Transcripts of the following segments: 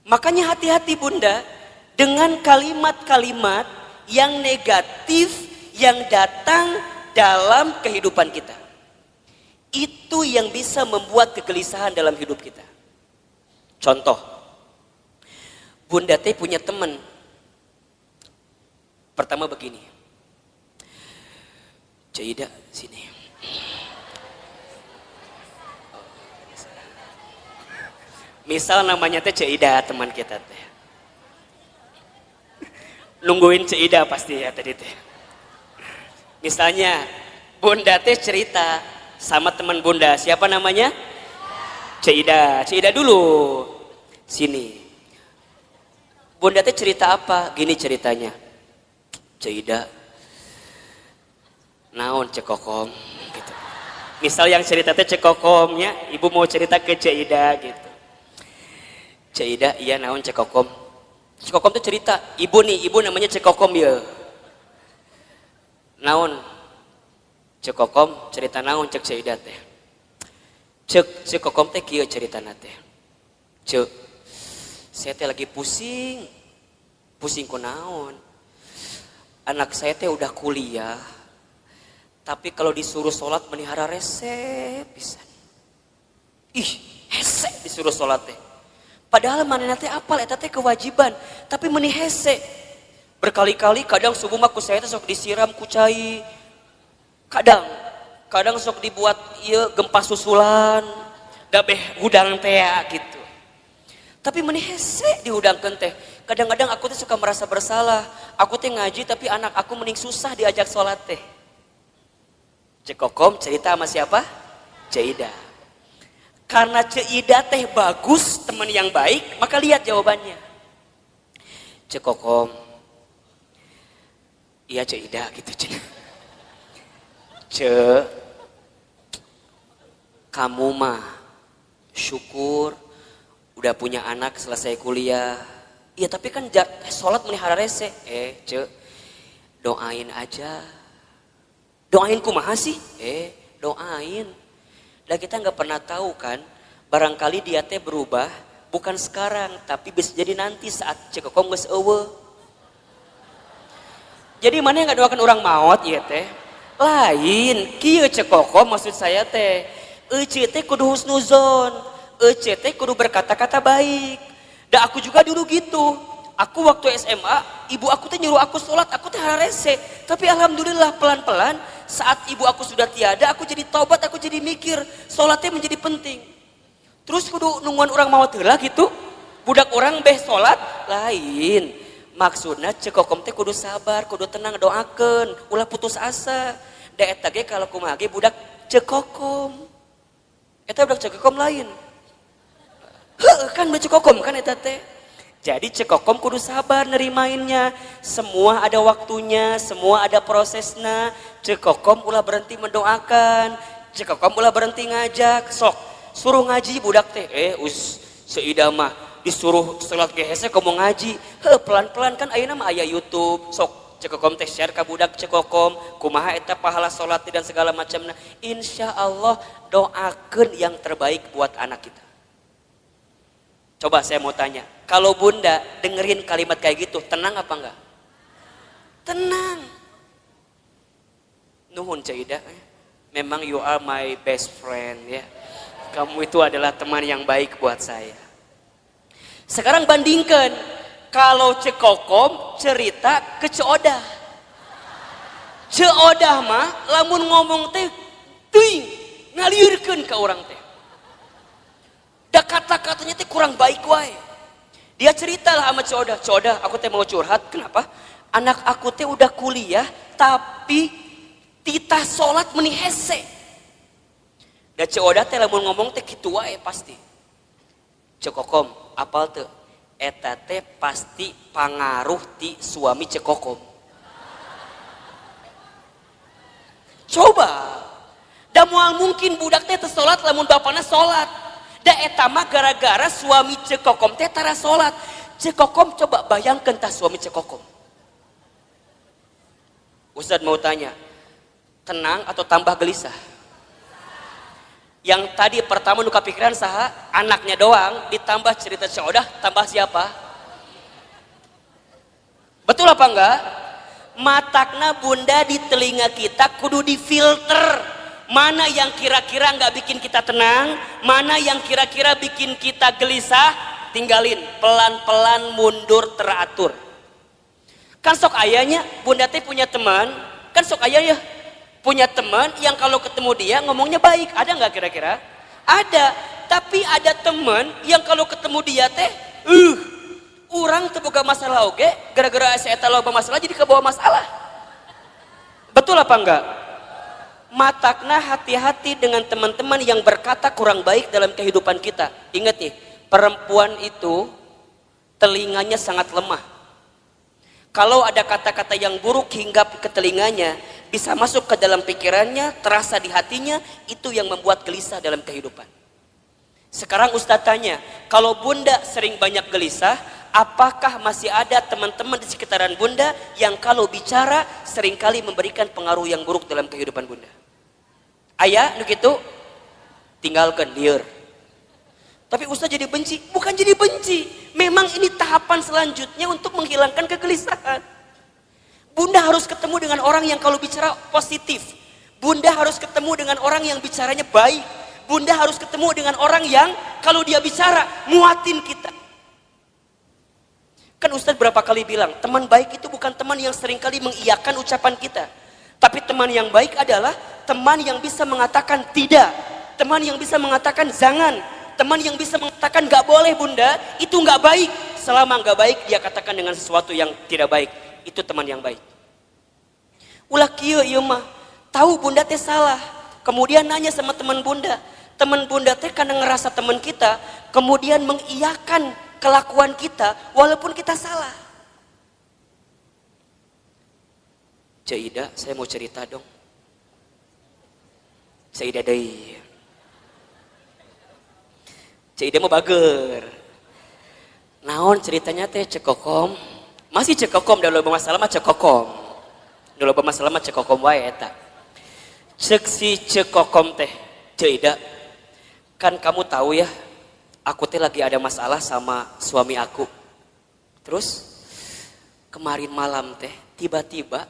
Makanya hati-hati Bunda dengan kalimat-kalimat yang negatif yang datang dalam kehidupan kita. Itu yang bisa membuat kegelisahan dalam hidup kita. Contoh, Bunda teh punya teman. Pertama begini, Cida sini. Misal namanya teh Cida, teman kita teh. Nungguin Cida pasti ya tadi teh. Misalnya Bunda teh cerita sama teman Bunda, siapa namanya? Cida. Cida dulu. Sini. Bunda teh cerita apa? Gini ceritanya. Cida. Naon cekokom gitu. Misal yang cerita teh cekokomnya, ibu mau cerita ke Cida gitu. Cida, iya naon cekokom. Cekokom tuh cerita, ibu nih, ibu namanya cekokom ya. Naon cekokom cerita naon cek Cida teh. Cekokom teh kieu ceritana teh. Cek, saya teh lagi pusing. Pusing ku naon. Anak saya teh udah kuliah. Tapi kalau disuruh sholat menihara rese pisan. Ih, hese disuruh sholat teh. Padahal manehna teh apal eta teh kewajiban, tapi meuni hese. Berkali-kali kadang subuh mah ku saya teh sok disiram ku cai. Kadang sok dibuat ieu gempa susulan, da beh hudang teh gitu. Tapi meuni hese dihudangkeun teh. Kadang-kadang aku teh suka merasa bersalah. Aku teh ngaji tapi anak aku mending susah diajak sholat teh. Cekokom cerita sama siapa? Cida. Karena Cida teh bagus, teman yang baik, maka lihat jawabannya. Cekokom, iya Cida gitu Cina. Kamu mah syukur udah punya anak selesai kuliah. Iya tapi kan sholat melihara rese. Doain aja. Doain kumaha sih? Doain. Dan kita nggak pernah tahu kan, barangkali dia teh berubah bukan sekarang, tapi bisa jadi nanti saat cekokom geus eueuh. Jadi mana yang nggak doakan orang maut ya teh? Lain, kieu cekokom maksud saya teh, eueuh teh kudu husnuzon, eueuh teh kudu berkata-kata baik. Dan aku juga dulu gitu. Aku waktu SMA, ibu aku teh nyuruh aku sholat, aku teh hararese. Tapi alhamdulillah pelan-pelan saat ibu aku sudah tiada, aku jadi taubat, aku jadi mikir sholatnya menjadi penting. Terus kudu nungguan orang mau heula gitu, budak orang beh sholat lain. Maksudnya cekokom teh kudu sabar, kudu tenang doakeun, ulah putus asa. Da eta ge kalau kumaha ge budak cekokom. Eta budak cekokom lain. Heuh kan budak cekokom kan eta teh. Jadi cekokom kudu sabar nerimainnya. Semua ada waktunya, semua ada prosesnya. Cekokom ulah berhenti mendoakan. Cekokom ulah berhenti ngajak. Sok, suruh ngaji budak teh. Seida mah disuruh sholat ge hese komo ngaji. Pelan-pelan kan ayeuna mah aya YouTube. Sok cekokom teh share ka budak cekokom. Kumaha eta pahala sholat dan segala macamna. Insya Allah doakeun yang terbaik buat anak kita. Coba saya mau tanya, kalau Bunda dengerin kalimat kayak gitu, tenang apa enggak? Tenang. Nuhun Cida, memang you are my best friend ya. Kamu itu adalah teman yang baik buat saya. Sekarang bandingkan, kalau cekokom cerita ke Ceodah. Ceodah mah lamun ngomong teh teuing ngaliurkeun ka urang teh. Da kata-katanya teh kurang baik wae. Dia ceritalah sama Ceodah, Ceodah aku teh mau curhat, kenapa? Anak aku teh udah kuliah tapi titah sholat meuni hese. Da Ceodah teh lamun ngomong teh kitu wae pasti. Cekokom, apal teu? Eta teh pasti pangaruh ti suami cekokom. Coba. Da moal mungkin budak teh teu sholat lamun bapana sholat. Da eta mah gara-gara suami cekokom teh tara salat. Cekokom coba bayangkeun tah suami cekokom. Ustaz mau tanya, tenang atau tambah gelisah? Yang tadi pertama nu kepikiran saha? Anaknya doang, ditambah cerita Ciodah, tambah siapa? Betul apa enggak? Matakna bunda di telinga kita kudu difilter. Mana yang kira-kira nggak bikin kita tenang, mana yang kira-kira bikin kita gelisah, tinggalin, pelan-pelan mundur teratur. Kan sok ayahnya, bunda teh punya teman, kan sok ayah ya, punya teman yang kalau ketemu dia ngomongnya baik, ada nggak kira-kira? Ada, tapi ada teman yang kalau ketemu dia teh, orang terbuka masalah oke, gara-gara saya loba masalah jadi kebawa masalah. Betul apa enggak? Matakna hati-hati dengan teman-teman yang berkata kurang baik dalam kehidupan kita. Ingat nih, perempuan itu telinganya sangat lemah. Kalau ada kata-kata yang buruk hinggap ke telinganya, bisa masuk ke dalam pikirannya, terasa di hatinya, itu yang membuat gelisah dalam kehidupan. Sekarang Ustadz tanya, kalau bunda sering banyak gelisah, apakah masih ada teman-teman di sekitaran bunda yang kalau bicara seringkali memberikan pengaruh yang buruk dalam kehidupan bunda? Ayah, begitu, tinggalkan liar. Tapi Ustaz jadi benci, bukan jadi benci. Memang ini tahapan selanjutnya untuk menghilangkan kegelisahan. Bunda harus ketemu dengan orang yang kalau bicara positif. Bunda harus ketemu dengan orang yang bicaranya baik. Bunda harus ketemu dengan orang yang kalau dia bicara muatin kita. Kan Ustaz berapa kali bilang, teman baik itu bukan teman yang seringkali mengiyakan ucapan kita. Tapi teman yang baik adalah teman yang bisa mengatakan tidak. Teman yang bisa mengatakan jangan. Teman yang bisa mengatakan gak boleh bunda, itu gak baik. Selama gak baik, dia katakan dengan sesuatu yang tidak baik. Itu teman yang baik. Ulah kieu ieu mah, tahu bunda teh salah. Kemudian nanya sama teman bunda. Teman bunda teh karena ngerasa teman kita, kemudian mengiyakan kelakuan kita walaupun kita salah. Cik Ida, saya mau cerita dong. Cik Ida deui. Cik Ida mau bager. Naon ceritanya teh cekokom? Masih cekokom, dah loba masalah mah cekokom. Dah loba masalah mah cekokom wae eta. Cek si cekokom teh, Cik Ida. Kan kamu tahu ya, aku teh lagi ada masalah sama suami aku. Terus kemarin malam teh tiba-tiba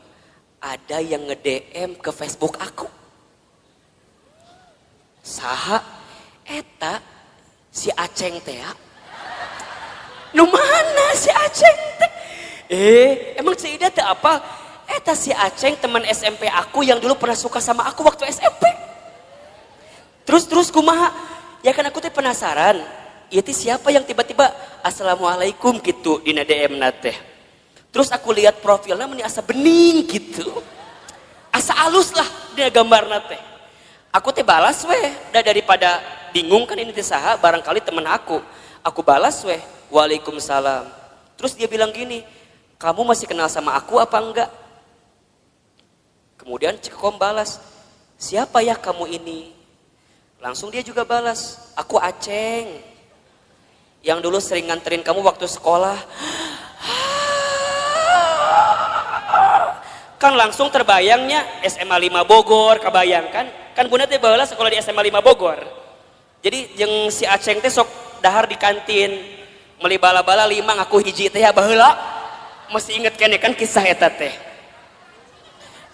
ada yang nge-DM ke Facebook aku. Saha eta si Aceng teh ya? Nu mana si Aceng teh? Emang Cik Ida teh apa? Eta si Aceng teman SMP aku yang dulu pernah suka sama aku waktu SMP. Terus kumaha? Ya kan aku teh penasaran. Ieu teh siapa yang tiba-tiba assalamualaikum gitu di DM na teh. Terus aku lihat profilnya meni asa bening gitu. Asa alus lah dia gambarna teh. Aku teh balas weh, daripada bingung kan ini teh saha, barangkali temen aku. Aku balas weh, waalaikumsalam. Terus dia bilang gini, kamu masih kenal sama aku apa enggak? Kemudian Cekom balas, siapa ya kamu ini? Langsung dia juga balas, aku Aceng. Yang dulu sering nganterin kamu waktu sekolah. Kan langsung terbayangnya SMA 5 Bogor, kebayangkan? Kan bunda teh baheula sekolah di SMA 5 Bogor. Jadi jeung si Aceng teh sok dahar di kantin, meuli bala-bala 5 ngaku hiji teh ya baheula. Masih inget kene kan kisah eta teh.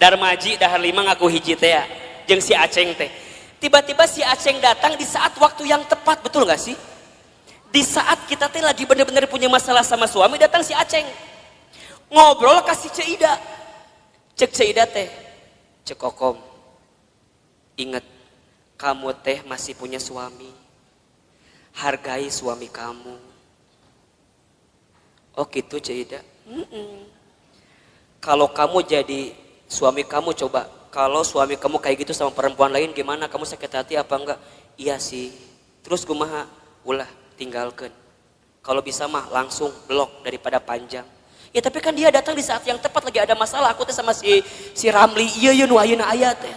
Darmaji dahar 5 ngaku hiji teh ya, jeung si Aceng teh. Tiba-tiba si Aceng datang di saat waktu yang tepat, betul gak sih? Di saat kita teh lagi bener-bener punya masalah sama suami, datang si Aceng. Ngobrol kasih Cik Ida. Cek Cik Ida teh, Cek Kokom, ingat kamu teh masih punya suami, hargai suami kamu. Oh gitu Cik Ida. Kalau kamu jadi suami kamu, coba kalau suami kamu kayak gitu sama perempuan lain gimana, kamu sakit hati apa enggak? Iya sih. Terus kumaha? Ulah tinggalkan. Kalau bisa mah langsung blok daripada panjang. Ya tapi kan dia datang di saat yang tepat, lagi ada masalah. Aku teh sama si Ramli, iya nu ayeuna aya teh.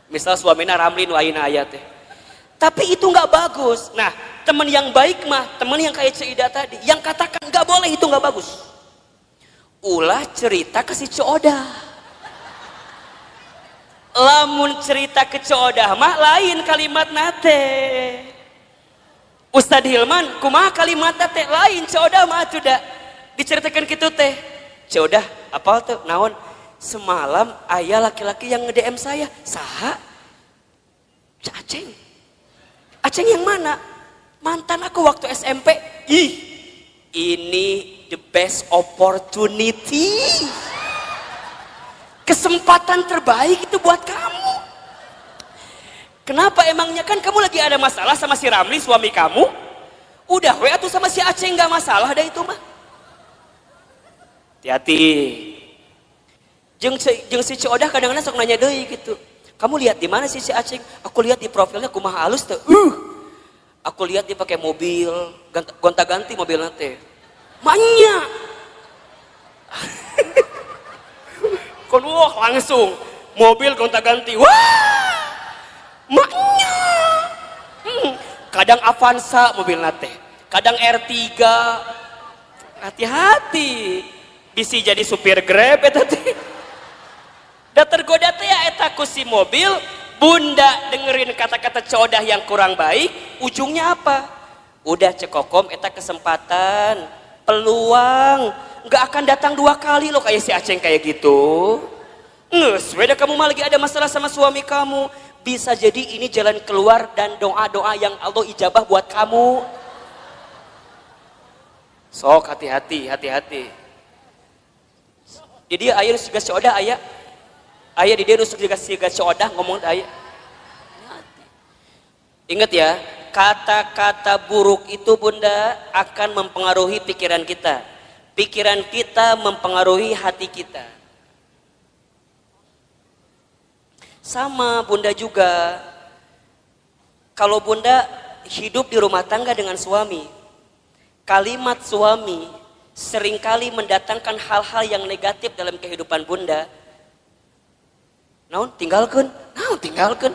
Misal suamina Ramli nu ayeuna aya teh. Tapi itu nggak bagus. Nah, teman yang baik mah, teman yang kayak Cik Ida tadi, yang katakan nggak boleh itu nggak bagus. Ulah cerita ke si Cioda. lamun cerita ke Codah mah lain kalimat nate. Ustad Hilman kumaha kalimat nate lain Codah mah tuh dah diceritakan gitu teh. Codah apal tuh naon semalam ayah laki-laki yang nge-DM saya saha Aceng. Aceng yang mana? Mantan aku waktu SMP. Ih, ini the best opportunity. Kesempatan terbaik itu buat kamu. Kenapa emangnya kan kamu lagi ada masalah sama si Ramli suami kamu? Udah we atuh sama si Aceng gak masalah dah itu mah. Hati-hati. Jeung si Codah kadang-kadang sok nanya deui gitu. Kamu lihat di mana sih si Aceng? Aku lihat di profilnya kumaha halus tuh. Aku lihat dia pakai mobil, gonta-ganti mobil nanti. Manya. Kon langsung mobil gonta-ganti. Wah! Manya. Kadang Avanza mobil nanti. Kadang R3. Hati-hati. Bisa jadi supir Grab eta teh. Da tergoda teh ya eta ku si mobil, bunda dengerin kata-kata Codah yang kurang baik, ujungnya apa? Udah cekokom eta kesempatan, peluang, nggak akan datang 2 kali loh kayak si Aceng kayak gitu. Nges, weda kamu mah lagi ada masalah sama suami kamu, bisa jadi ini jalan keluar dan doa-doa yang Allah ijabah buat kamu. Sok hati-hati, hati-hati. Jadi ayah juga Codah ayah. Ayah di dia nusuk juga Codah ngomong ayah. Ingat ya, kata-kata buruk itu bunda akan mempengaruhi pikiran kita. Pikiran kita mempengaruhi hati kita. Sama bunda juga. Kalau bunda hidup di rumah tangga dengan suami, kalimat suami seringkali mendatangkan hal-hal yang negatif dalam kehidupan bunda. Naon tinggalkan, tinggalkan.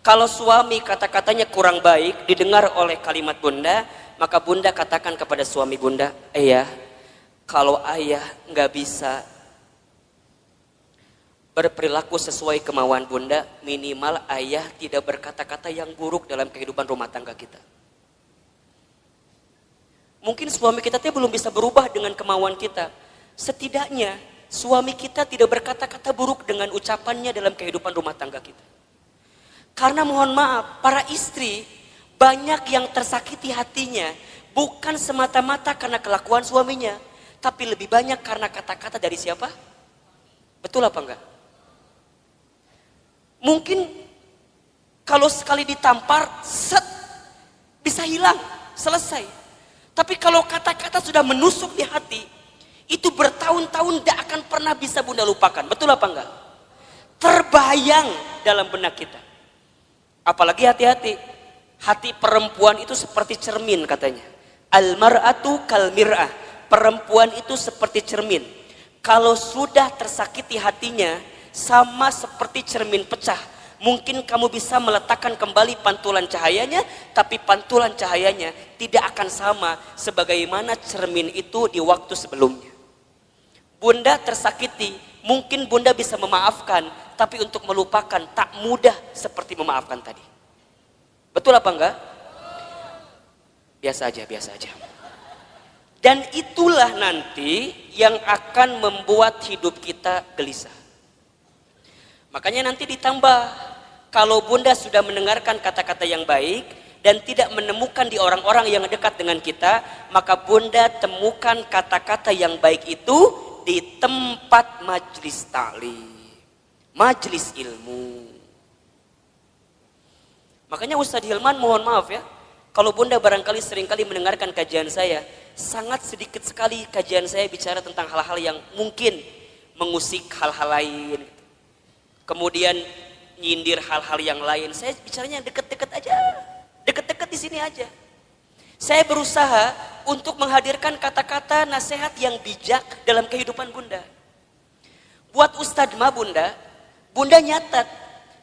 Kalau suami kata-katanya kurang baik didengar oleh kalimat bunda, maka bunda katakan kepada suami bunda, ayah, kalau ayah nggak bisa berperilaku sesuai kemauan bunda, minimal ayah tidak berkata-kata yang buruk dalam kehidupan rumah tangga kita. Mungkin suami kita belum bisa berubah dengan kemauan kita. Setidaknya suami kita tidak berkata-kata buruk dengan ucapannya dalam kehidupan rumah tangga kita. Karena mohon maaf, para istri banyak yang tersakiti hatinya bukan semata-mata karena kelakuan suaminya, tapi lebih banyak karena kata-kata dari siapa? Betul apa enggak? Mungkin kalau sekali ditampar, bisa hilang, selesai. Tapi kalau kata-kata sudah menusuk di hati, itu bertahun-tahun tidak akan pernah bisa bunda lupakan. Betul apa enggak? Terbayang dalam benak kita. Apalagi hati-hati. Hati perempuan itu seperti cermin katanya. Al-mar'atu kal mir'ah. Perempuan itu seperti cermin. Kalau sudah tersakiti hatinya, sama seperti cermin pecah. Mungkin kamu bisa meletakkan kembali pantulan cahayanya, tapi pantulan cahayanya tidak akan sama sebagaimana cermin itu di waktu sebelumnya. Bunda tersakiti, mungkin bunda bisa memaafkan, tapi untuk melupakan tak mudah seperti memaafkan tadi. Betul apa enggak? Biasa aja, biasa aja. Dan itulah nanti yang akan membuat hidup kita gelisah. Makanya nanti ditambah, kalau bunda sudah mendengarkan kata-kata yang baik dan tidak menemukan di orang-orang yang dekat dengan kita, maka bunda temukan kata-kata yang baik itu di tempat majelis ta'lim, majelis ilmu. Makanya Ustadz Hilman mohon maaf ya, kalau bunda barangkali seringkali mendengarkan kajian saya, sangat sedikit sekali kajian saya bicara tentang hal-hal yang mungkin mengusik hal-hal lain, kemudian nyindir hal-hal yang lain. Saya bicaranya deket-deket aja, deket-deket di sini aja. Saya berusaha untuk menghadirkan kata-kata nasihat yang bijak dalam kehidupan bunda. Buat Ustadz mah bunda, bunda nyatat,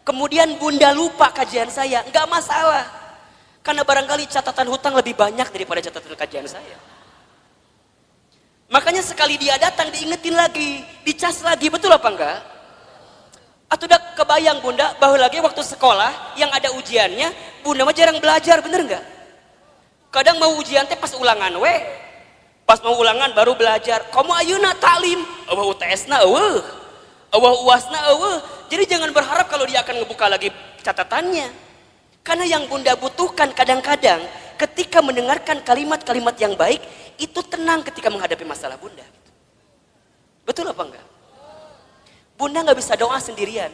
kemudian bunda lupa kajian saya, nggak masalah. Karena barangkali catatan hutang lebih banyak daripada catatan kajian saya. Makanya sekali dia datang diingetin lagi, dicas lagi, betul apa enggak? Atau kebayang bunda, bahwa lagi waktu sekolah yang ada ujiannya, bunda mah jarang belajar, bener nggak? Kadang mau ujian teh pas ulangan we, pas mau ulangan baru belajar. Kamu ayeuna taklim, eueuh UTS-na eueuh, eueuh UAS-na eueuh. Jadi jangan berharap kalau dia akan ngebuka lagi catatannya. Karena yang bunda butuhkan kadang-kadang ketika mendengarkan kalimat-kalimat yang baik, itu tenang ketika menghadapi masalah bunda. Betul apa enggak? Bunda nggak bisa doa sendirian.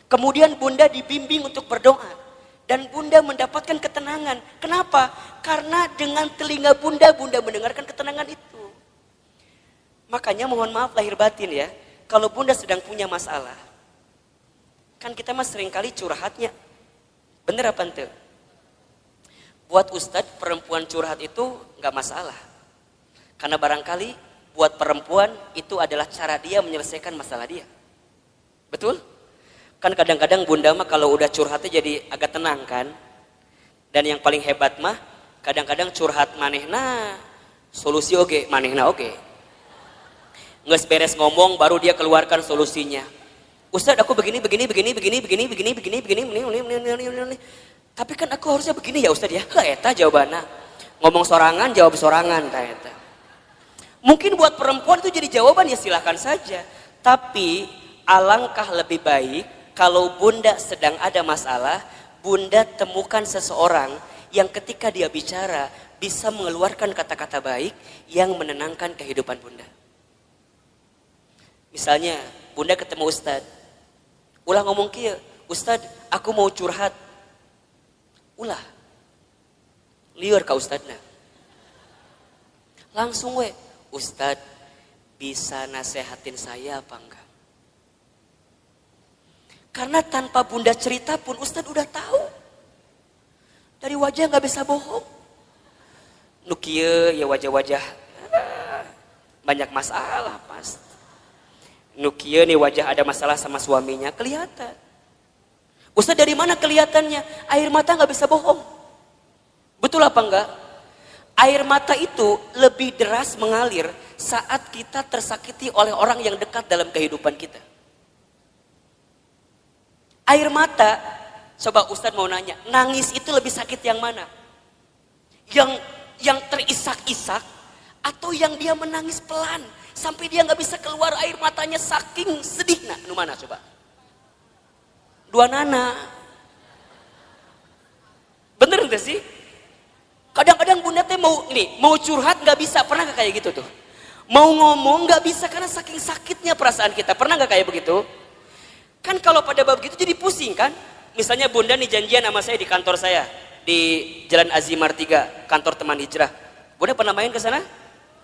Kemudian bunda dibimbing untuk berdoa. Dan bunda mendapatkan ketenangan. Kenapa? Karena dengan telinga bunda, bunda mendengarkan ketenangan itu. Makanya mohon maaf lahir batin ya. Kalau bunda sedang punya masalah. Kan kita mah seringkali curhatnya. Bener apa ente? Buat ustadz perempuan curhat itu nggak masalah. Karena barangkali buat perempuan itu adalah cara dia menyelesaikan masalah dia. Betul? Kan kadang-kadang bunda mah kalau udah curhatnya jadi agak tenang kan. Dan yang paling hebat mah kadang-kadang curhat manehna solusi oge, manehna oge. Nges beres ngomong baru dia keluarkan solusinya. Ustadz aku begini. Tapi kan aku harusnya begini ya Ustadz ya. Eta jawabannya. Ngomong sorangan jawab sorangan eta. Mungkin buat perempuan itu jadi jawaban ya silahkan saja. Tapi alangkah lebih baik kalau bunda sedang ada masalah, bunda temukan seseorang yang ketika dia bicara bisa mengeluarkan kata-kata baik yang menenangkan kehidupan bunda. Misalnya bunda ketemu ustadz, ulah ngomong kieu, ustadz aku mau curhat. Ulah, liur ka ustadna. Langsung we, ustadz bisa nasehatin saya apa enggak? Karena tanpa bunda cerita pun ustadz udah tahu. Dari wajah gak bisa bohong. Nu kieu ya wajah-wajah banyak masalah pasti. Nu kieu nih wajah ada masalah sama suaminya kelihatan. Ustadz dari mana kelihatannya? Air mata gak bisa bohong. Betul apa enggak? Air mata itu lebih deras mengalir saat kita tersakiti oleh orang yang dekat dalam kehidupan kita. Air mata, coba Ustadz mau nanya, nangis itu lebih sakit yang mana? Yang terisak-isak atau yang dia menangis pelan sampai dia nggak bisa keluar air matanya saking sedih? Nah, nu mana coba? Dua nana. Bener nggak sih? Kadang-kadang bunda teh mau curhat nggak bisa, pernah nggak kayak gitu tuh? Mau ngomong nggak bisa karena saking sakitnya perasaan kita, pernah nggak kayak begitu? Kan kalau pada bab gitu jadi pusing kan. Misalnya bunda nih janjian sama saya di kantor saya. Di Jalan Azimar 3, kantor teman hijrah. Bunda pernah main ke sana?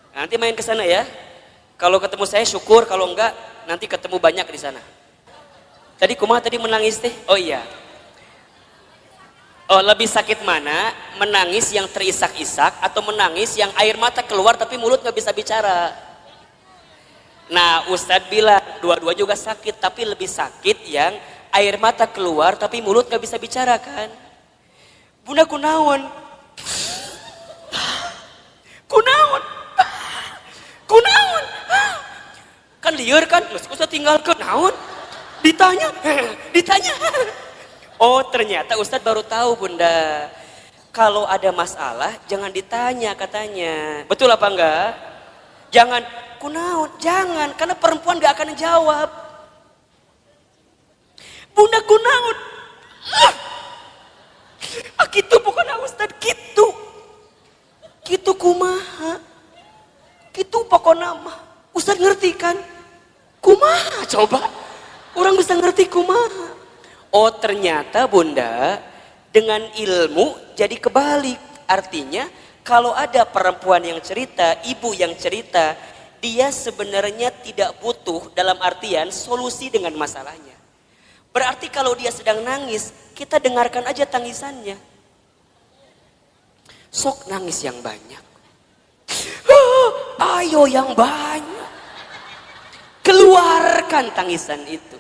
Nanti main ke sana ya. Kalau ketemu saya syukur, kalau enggak nanti ketemu banyak di sana. Tadi kumaha tadi menangis teh? Oh iya. Oh lebih sakit mana? Menangis yang terisak-isak atau menangis yang air mata keluar tapi mulut nggak bisa bicara? Nah Ustadz bilang dua-dua juga sakit, tapi lebih sakit yang air mata keluar tapi mulut gak bisa bicara kan. Bunda kunaon? Kunaon? Kan liur kan, Ustadz tinggal ke naon? Ditanya. Oh ternyata Ustadz baru tahu bunda. Kalau ada masalah jangan ditanya katanya. Betul apa enggak? Jangan kunaon, jangan, karena perempuan gak akan jawab. Bunda kunaon, gitu bukan Ustadz, gitu kumaha, gitu pokoknya mah. Ustadz ngerti kan? Kumaha coba, orang bisa ngerti kumaha. Oh ternyata bunda dengan ilmu jadi kebalik. Artinya kalau ada perempuan yang cerita, ibu yang cerita, dia sebenarnya tidak butuh dalam artian solusi dengan masalahnya. Berarti kalau dia sedang nangis, kita dengarkan aja tangisannya. Sok nangis yang banyak. Ayo yang banyak. Keluarkan tangisan itu.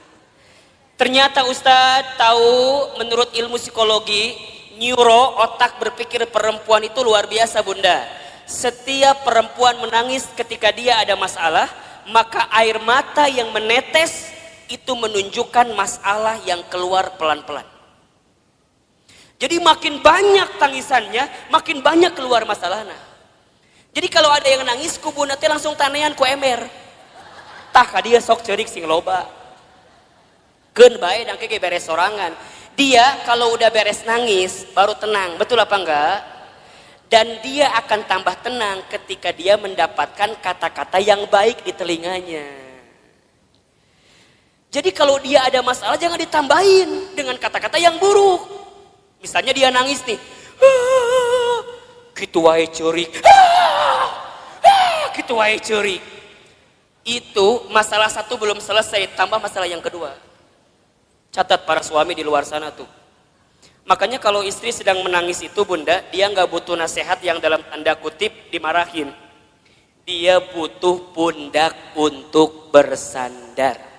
Ternyata Ustadz tahu menurut ilmu psikologi, neuro otak berpikir perempuan itu luar biasa bunda. Setiap perempuan menangis ketika dia ada masalah, maka air mata yang menetes itu menunjukkan masalah yang keluar pelan-pelan. Jadi makin banyak tangisannya, makin banyak keluar masalahnya. Jadi kalau ada yang nangis, kubuna teh langsung tanean ku emer. Tah ka dia sok ceurik sing loba. Keun bae dangke ge beres sorangan. Dia kalau udah beres nangis baru tenang, betul apa enggak? Dan dia akan tambah tenang ketika dia mendapatkan kata-kata yang baik di telinganya. Jadi kalau dia ada masalah jangan ditambahin dengan kata-kata yang buruk. Misalnya dia nangis nih, gitu wae ceurik, gitu wae ceurik. Itu masalah satu belum selesai, tambah masalah yang kedua. Catat para suami di luar sana tuh. Makanya kalau istri sedang menangis itu bunda, dia nggak butuh nasihat yang dalam tanda kutip dimarahin. Dia butuh pundak untuk bersandar.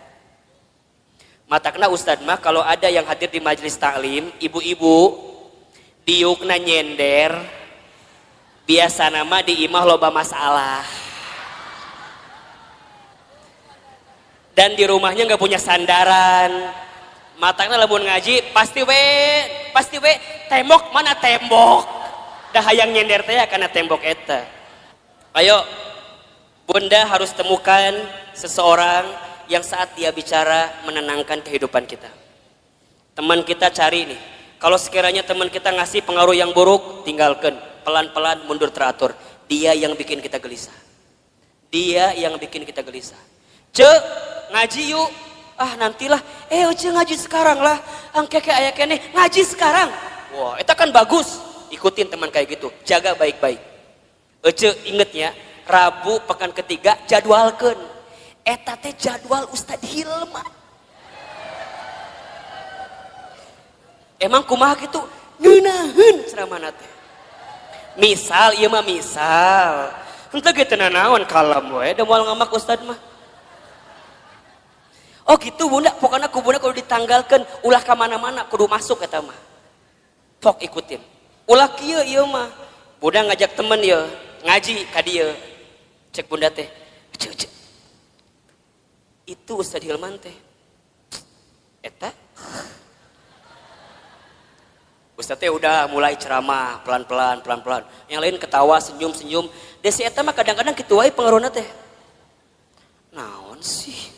Matakna Ustadz mah kalau ada yang hadir di majelis taklim, ibu-ibu diukna nyender, biasa nama di imah loba masalah. Dan di rumahnya nggak punya sandaran. Matakna lamun ngaji pasti we tembok mana tembok. Dah hayang nyender teh karena tembok eta. Ayo bunda harus temukan seseorang yang saat dia bicara menenangkan kehidupan kita. Teman kita cari nih, kalau sekiranya teman kita ngasih pengaruh yang buruk, tinggalkan, pelan-pelan mundur teratur. Dia yang bikin kita gelisah. Dia yang bikin kita gelisah. Cek, ngaji yuk. Ah nantilah, cek ngaji sekarang lah. Angkeke aya keneh, ngaji sekarang. Wah, itu kan bagus. Ikutin teman kayak gitu, jaga baik-baik. Cek ingetnya, Rabu pekan ketiga jadwalkan. Eta teh jadwal Ustadz Hilman. Emang kumaha gitu ngeunaheun ceramahna teh. Misal ieu mah misal. Henteu ge teu nanaon kalem we da moal ngamak Ustadz mah. Oh gitu bunda, pokoknya kubuna kudu ditanggalkeun ulah ka mana-mana kudu masuk eta mah. Sok ikutin. Ulah kieu ieu mah. Bunda ngajak temen ieu ngaji ka dieu. Cek bunda teh. Cek. Itu Ustadz Hilman teh eta Ustadz teh udah mulai ceramah pelan-pelan yang lain ketawa senyum desi eta mah kadang-kadang kitu wae pengaruhna teh naon sih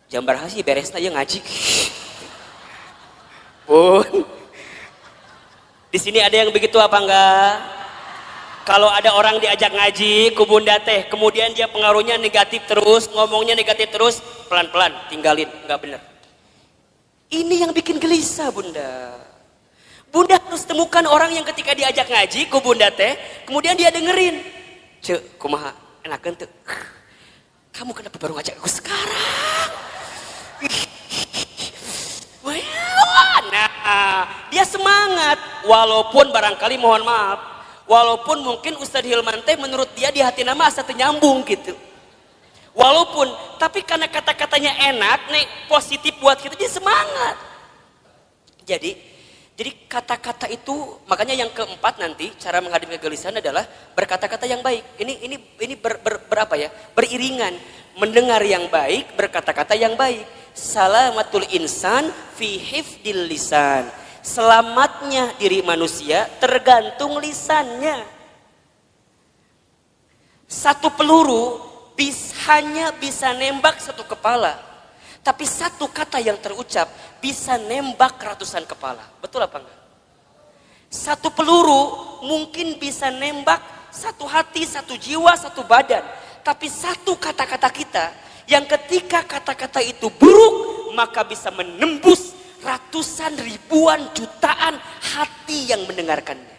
jam baraha sih beresna ieu ngaji Bun di sini ada yang begitu apa enggak? Kalau ada orang diajak ngaji ku bunda teh, kemudian dia pengaruhnya negatif terus, ngomongnya negatif terus, pelan-pelan tinggalin, nggak bener. Ini yang bikin gelisah bunda. Bunda harus temukan orang yang ketika diajak ngaji ku bunda teh, kemudian dia dengerin. Cek, kumaha, enakeun teu? Kamu kenapa baru ngajak aku sekarang? Nah, dia semangat, walaupun barangkali mohon maaf. Walaupun mungkin Ustadz Hilman teh menurut dia di hati nama asa teu nyambung gitu. Walaupun, tapi karena kata-katanya enak, nih positif buat kita, dia semangat. Jadi kata-kata itu, makanya yang keempat nanti cara menghadapi kegelisahan adalah berkata-kata yang baik. Ini berapa ya? Beriringan, mendengar yang baik, berkata-kata yang baik. Salamatul insan fi hifdil lisan. Selamatnya diri manusia tergantung lisannya. Satu peluru hanya bisa nembak satu kepala, tapi satu kata yang terucap bisa nembak ratusan kepala. Betul apa enggak? Satu peluru mungkin bisa nembak satu hati, satu jiwa, satu badan, tapi satu kata-kata kita yang ketika kata-kata itu buruk maka bisa menembus ratusan ribuan jutaan hati yang mendengarkannya.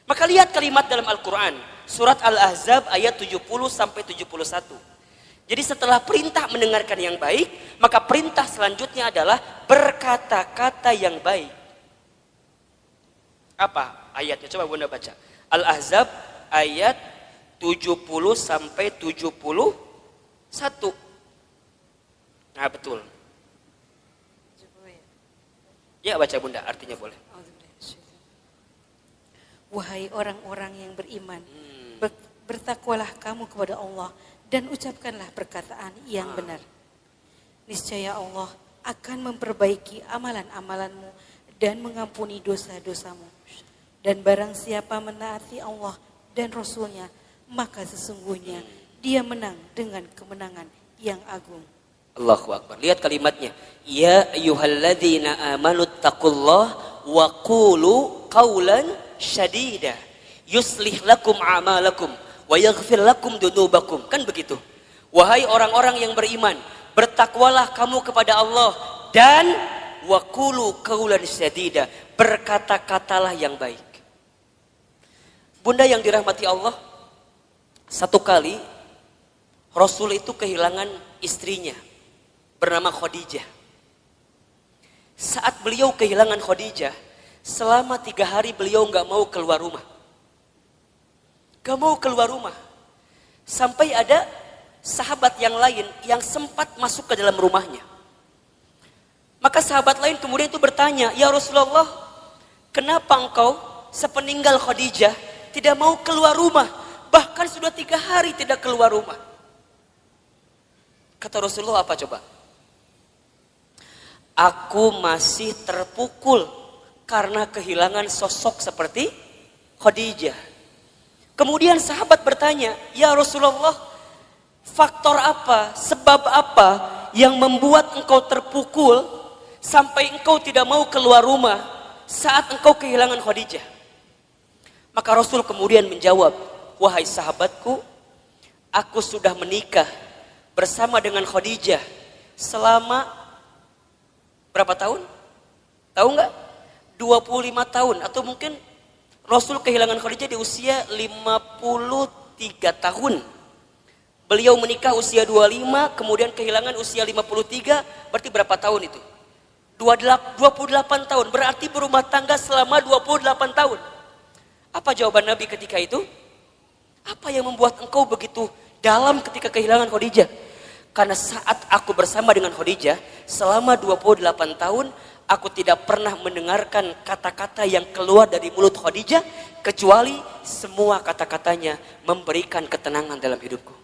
Maka lihat kalimat dalam Al-Quran surat Al-Ahzab ayat 70 sampai 71. Jadi setelah perintah mendengarkan yang baik, maka perintah selanjutnya adalah berkata-kata yang baik. Apa ayatnya? Coba Bunda baca. Al-Ahzab ayat 70 sampai 71. Nah betul. Ya baca Bunda, artinya boleh. Wahai orang-orang yang beriman, bertakwalah kamu kepada Allah dan ucapkanlah perkataan yang benar. Niscaya Allah akan memperbaiki amalan-amalanmu dan mengampuni dosa-dosamu. Dan barang siapa menaati Allah dan Rasulnya, maka sesungguhnya dia menang dengan kemenangan yang agung. Allahu Akbar. Lihat kalimatnya. Ya ayyuhalladzina amanu taqullaha wa qulu qawlan syadida yuslih lakum a'malakum wa yaghfir lakum dunubakum. Kan begitu. Wahai orang-orang yang beriman, bertakwalah kamu kepada Allah dan wa qulu qawlan syadida, berkata-katalah yang baik. Bunda yang dirahmati Allah, satu kali Rasul itu kehilangan istrinya bernama Khadijah. Saat beliau kehilangan Khadijah, selama 3 hari beliau gak mau keluar rumah. Gak mau keluar rumah. Sampai ada sahabat yang lain yang sempat masuk ke dalam rumahnya. Maka sahabat lain kemudian itu bertanya, ya Rasulullah, kenapa engkau sepeninggal Khadijah tidak mau keluar rumah? Bahkan sudah 3 hari tidak keluar rumah. Kata Rasulullah apa coba? Aku masih terpukul karena kehilangan sosok seperti Khadijah. Kemudian sahabat bertanya, ya Rasulullah, faktor apa, sebab apa yang membuat engkau terpukul sampai engkau tidak mau keluar rumah saat engkau kehilangan Khadijah? Maka Rasul kemudian menjawab, wahai sahabatku, aku sudah menikah bersama dengan Khadijah selama berapa tahun? Tahu nggak? 25 tahun atau mungkin Rasul kehilangan Khadijah di usia 53 tahun. Beliau menikah usia 25, kemudian kehilangan usia 53, berarti berapa tahun itu? 28 tahun, berarti berumah tangga selama 28 tahun. Apa jawaban Nabi ketika itu? Apa yang membuat engkau begitu dalam ketika kehilangan Khadijah? Karena saat aku bersama dengan Khadijah selama 28 tahun, aku tidak pernah mendengarkan kata-kata yang keluar dari mulut Khadijah kecuali semua kata-katanya memberikan ketenangan dalam hidupku.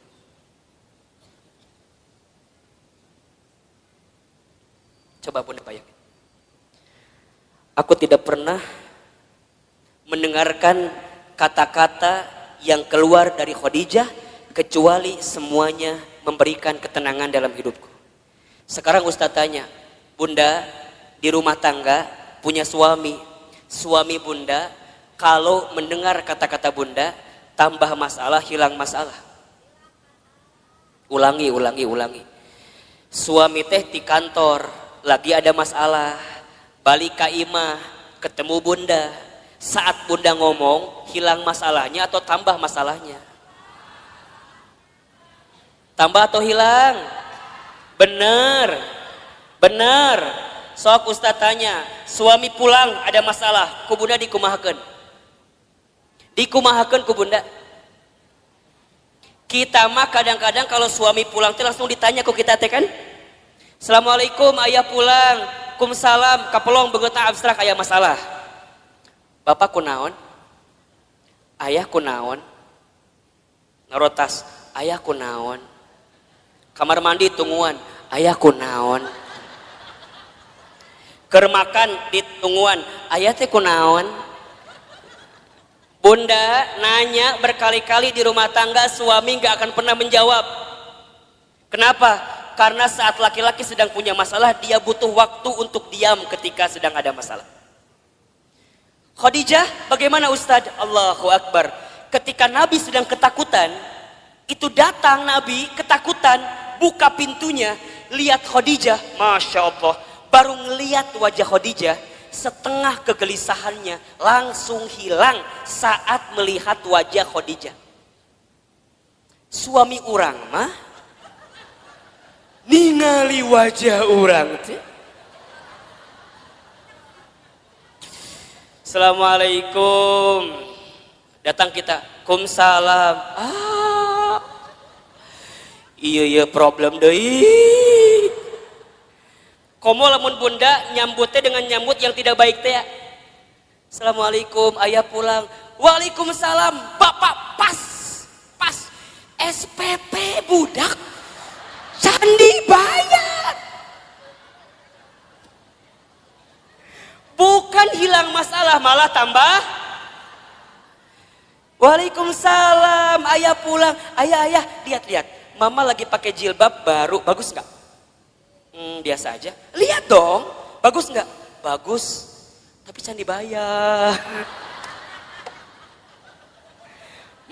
Coba Bunda bayangin. Aku tidak pernah mendengarkan kata-kata yang keluar dari Khadijah kecuali semuanya memberikan ketenangan dalam hidupku. Sekarang Ustaz tanya, Bunda di rumah tangga punya suami. Suami Bunda kalau mendengar kata-kata Bunda tambah masalah, hilang masalah. Ulangi. Suami teh di kantor lagi ada masalah, balik ke imah ketemu Bunda. Saat Bunda ngomong, hilang masalahnya atau tambah masalahnya? Tambah atau hilang? Benar. Sok Ustaz tanya, suami pulang ada masalah, ku Bunda dikumahakeun. Dikumahakeun ku Bunda. Kita mah kadang-kadang kalau suami pulang teh langsung ditanya ku kita teh kan? Assalamualaikum, ayah pulang. Kumsalam, kapelong begeutna abstrak aya masalah. Bapak kunaon? Ayah kunaon? Ngarotas, ayah kunaon? Kamar mandi tungguan, ayah kunaon? Keur makan di tungguan, ayah teh kunaon? Bunda nanya berkali-kali di rumah tangga, suami gak akan pernah menjawab. Kenapa? Karena saat laki-laki sedang punya masalah, dia butuh waktu untuk diam ketika sedang ada masalah. Khadijah bagaimana Ustadz? Allahu Akbar. Ketika Nabi sedang ketakutan, itu datang Nabi ketakutan, buka pintunya, lihat Khadijah, Masya Allah. Baru ngelihat wajah Khadijah, setengah kegelisahannya langsung hilang saat melihat wajah Khadijah. Suami orang mah ningali wajah orang teh. Assalamualaikum. Datang kita, kumsalam. Iya problem deui. Komo lamun Bunda nyambutnya dengan nyambut yang tidak baik teh. Assalamualaikum, ayah pulang. Waalaikumsalam. Bapak pas SPP budak Candi Bayat. Bukan hilang masalah, malah tambah. Waalaikumsalam, ayah pulang. Ayah, lihat. Mama lagi pakai jilbab baru, bagus nggak? Biasa aja. Lihat dong, bagus nggak? Bagus, tapi Candi Bayat.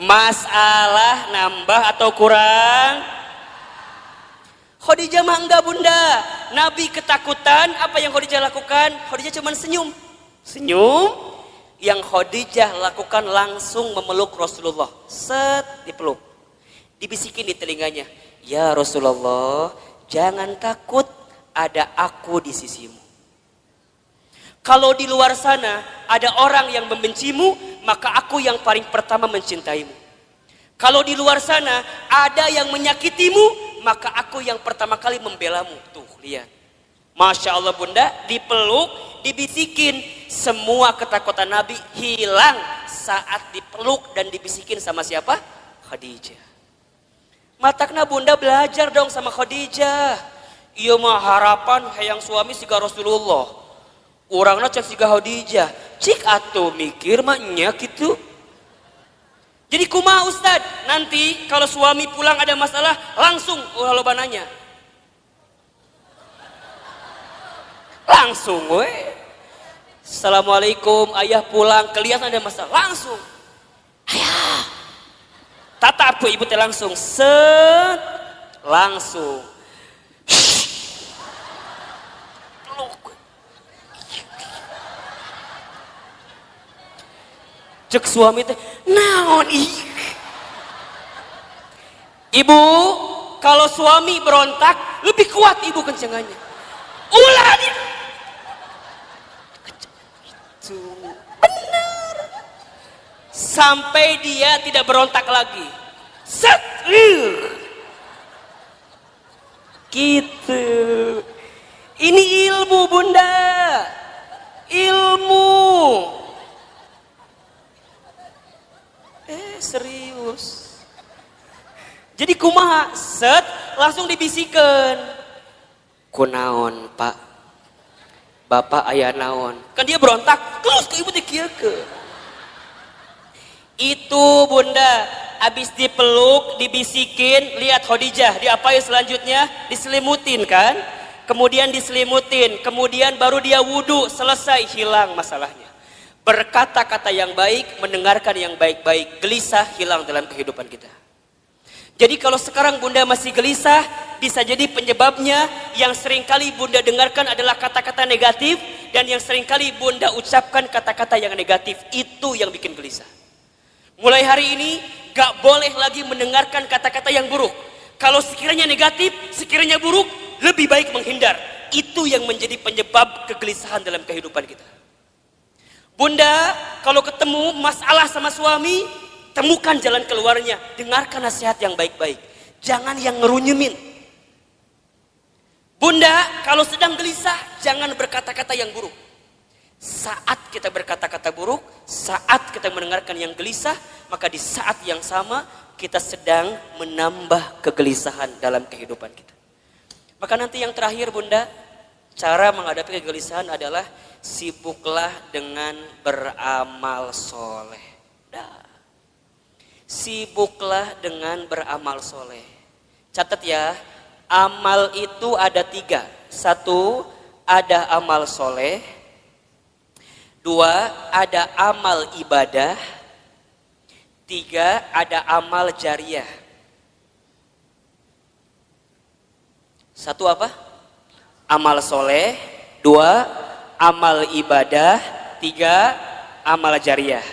Masalah nambah atau kurang? Khadijah mah enggak bunda. Nabi ketakutan, apa yang Khadijah lakukan? Khadijah cuma senyum. Yang Khadijah lakukan langsung memeluk Rasulullah. Set, dipeluk. Dibisikin di telinganya. Ya Rasulullah, jangan takut, ada aku di sisimu. Kalau di luar sana ada orang yang membencimu, maka aku yang paling pertama mencintaimu. Kalau di luar sana ada yang menyakitimu, maka aku yang pertama kali membelamu. Tuh, lihat. Masya Allah bunda, dipeluk, dibisikin. Semua ketakutan Nabi hilang saat dipeluk dan dibisikin sama siapa? Khadijah. Matakna bunda belajar dong sama Khadijah. Iya mah harapan hayang suami siga Rasulullah. Urangna cek siga Khadijah. Cik atuh mikir mah nya gitu. Jadi kumaha Ustad, nanti kalau suami pulang ada masalah langsung loba nanya. Langsung we. Assalamualaikum, ayah pulang, kelihatan ada masalah, langsung. Ayah. Tatap tuh ibu teh langsung, set, langsung. Cek suami teh, naon ih. Ibu, kalau suami berontak, lebih kuat ibu kencengannya. Ulah itu. Benar. Sampai dia tidak berontak lagi. Set. Gitu. Ini ilmu bunda. Ilmu. Serius. Jadi kumaha, set, langsung dibisikan. Kunaon pak, bapak ayah naon. Kan dia berontak, terus ke ibu dikieukeun. Itu bunda, abis dipeluk, dibisikin, lihat Khadijah, diapain selanjutnya? Diselimutin kan? Kemudian diselimutin, kemudian baru dia wudhu, selesai, hilang masalahnya. Berkata-kata yang baik, mendengarkan yang baik-baik, gelisah hilang dalam kehidupan kita. Jadi kalau sekarang bunda masih gelisah, bisa jadi penyebabnya yang seringkali bunda dengarkan adalah kata-kata negatif, dan yang seringkali bunda ucapkan kata-kata yang negatif, itu yang bikin gelisah. Mulai hari ini, gak boleh lagi mendengarkan kata-kata yang buruk. Kalau sekiranya negatif, sekiranya buruk, lebih baik menghindar. Itu yang menjadi penyebab kegelisahan dalam kehidupan kita. Bunda, kalau ketemu masalah sama suami, temukan jalan keluarnya. Dengarkan nasihat yang baik-baik. Jangan yang ngerunyumin. Bunda, kalau sedang gelisah, jangan berkata-kata yang buruk. Saat kita berkata-kata buruk, saat kita mendengarkan yang gelisah, maka di saat yang sama, kita sedang menambah kegelisahan dalam kehidupan kita. Maka nanti yang terakhir bunda, cara menghadapi kegelisahan adalah sibuklah dengan beramal soleh. Sibuklah dengan beramal soleh. Catat ya, amal itu ada 3. 1, ada amal soleh. 2, ada amal ibadah. 3, ada amal jariah. 1 apa? Amal soleh. 2, amal ibadah. 3, amal jariah.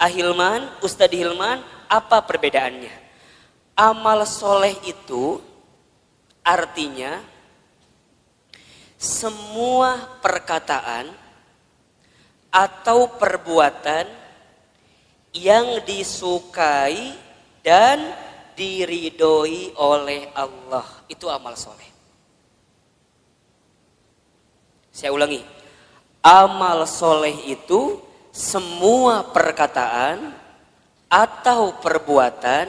Ahilman, Ustadz Hilman, apa perbedaannya? Amal soleh itu artinya semua perkataan atau perbuatan yang disukai dan diridhoi oleh Allah. Itu amal soleh. Saya ulangi. Amal soleh itu semua perkataan atau perbuatan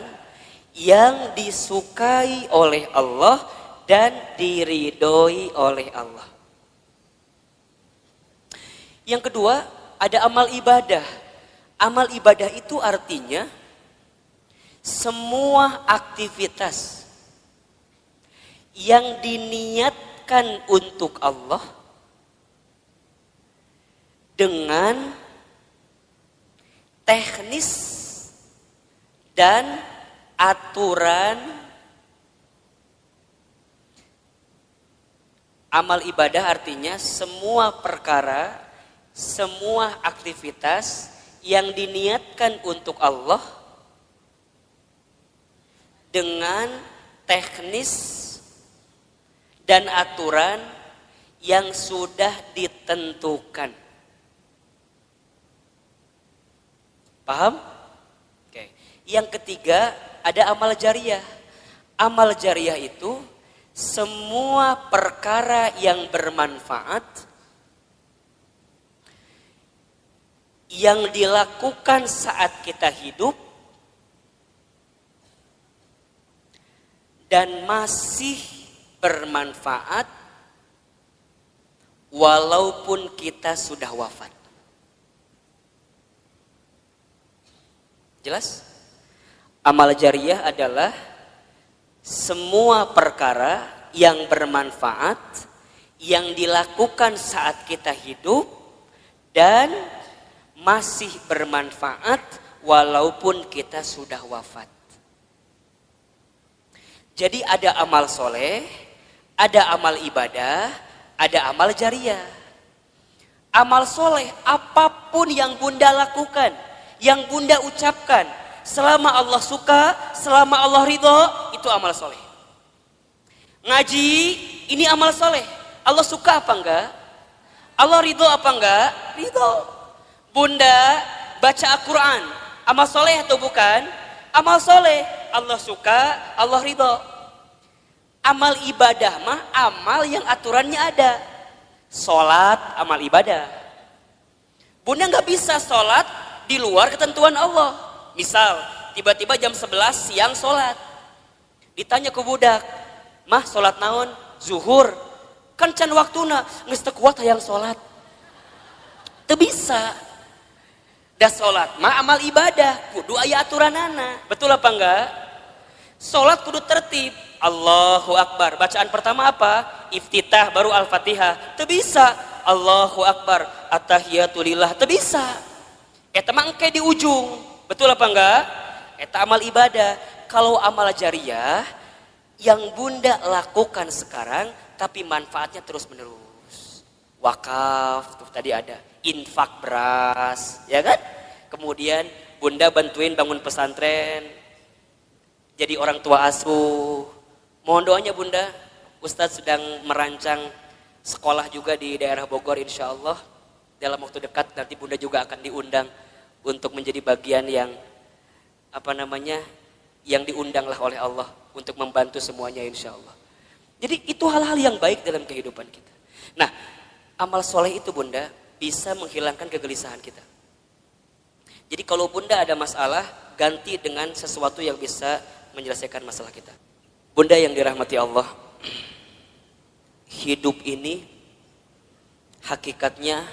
yang disukai oleh Allah dan diridhoi oleh Allah. Yang kedua, ada amal ibadah. Amal ibadah itu artinya semua aktivitas yang diniatkan untuk Allah dengan teknis dan aturan. Amal ibadah artinya semua perkara, semua aktivitas yang diniatkan untuk Allah dengan teknis dan aturan yang sudah ditentukan. Paham? Oke. Yang ketiga, ada amal jariyah. Amal jariyah itu semua perkara yang bermanfaat yang dilakukan saat kita hidup dan masih bermanfaat walaupun kita sudah wafat. Jelas? Amal jariyah adalah semua perkara yang bermanfaat yang dilakukan saat kita hidup dan masih bermanfaat walaupun kita sudah wafat. Jadi ada amal soleh, ada amal ibadah, ada amal jariyah. Amal soleh apapun yang bunda lakukan, yang bunda ucapkan, selama Allah suka, selama Allah ridho, itu amal soleh. Ngaji, ini amal soleh. Allah suka apa enggak? Allah ridho apa enggak? Ridho. Bunda baca Al-Quran, amal soleh atau bukan? Amal soleh. Allah suka, Allah ridho. Amal ibadah mah amal yang aturannya ada. Sholat, amal ibadah. Bunda nggak bisa sholat di luar ketentuan Allah. Misal, tiba-tiba jam 11 siang sholat. Ditanya ke budak, mah sholat naon? Zuhur. Kan can waktuna, geus teu kuat hayang sholat. Teu bisa. Dah sholat mah amal ibadah, kudu aya aturanana. Betul apa enggak? Sholat kudu tertib. Allahu Akbar. Bacaan pertama apa? Iftitah baru Al-Fatihah. Teu bisa. Allahu Akbar. At-tahiyatu lillah. Teu bisa. Eta mah engke di ujung. Betul apa enggak? Eta amal ibadah. Kalau amal jariyah yang bunda lakukan sekarang tapi manfaatnya terus menerus. Wakaf tuh tadi ada. Infak beras, ya kan? Kemudian bunda bantuin bangun pesantren. Jadi orang tua asuh. Mohon doanya bunda, Ustadz sedang merancang sekolah juga di daerah Bogor insya Allah. Dalam waktu dekat nanti bunda juga akan diundang untuk menjadi bagian yang yang diundanglah oleh Allah untuk membantu semuanya insya Allah. Jadi itu hal-hal yang baik dalam kehidupan kita. Nah, amal soleh itu bunda bisa menghilangkan kegelisahan kita. Jadi kalau bunda ada masalah, ganti dengan sesuatu yang bisa menyelesaikan masalah kita. Bunda yang dirahmati Allah, hidup ini hakikatnya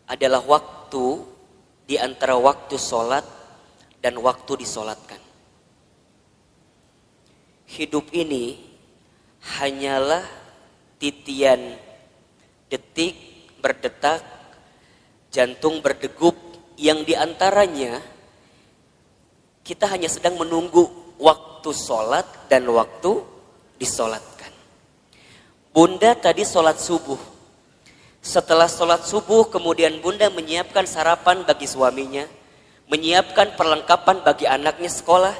adalah waktu di antara waktu sholat dan waktu disolatkan. Hidup ini hanyalah titian detik berdetak, jantung berdegup yang diantaranya kita hanya sedang menunggu waktu sholat dan waktu disolatkan. Bunda tadi sholat subuh. Setelah sholat subuh kemudian bunda menyiapkan sarapan bagi suaminya, menyiapkan perlengkapan bagi anaknya sekolah,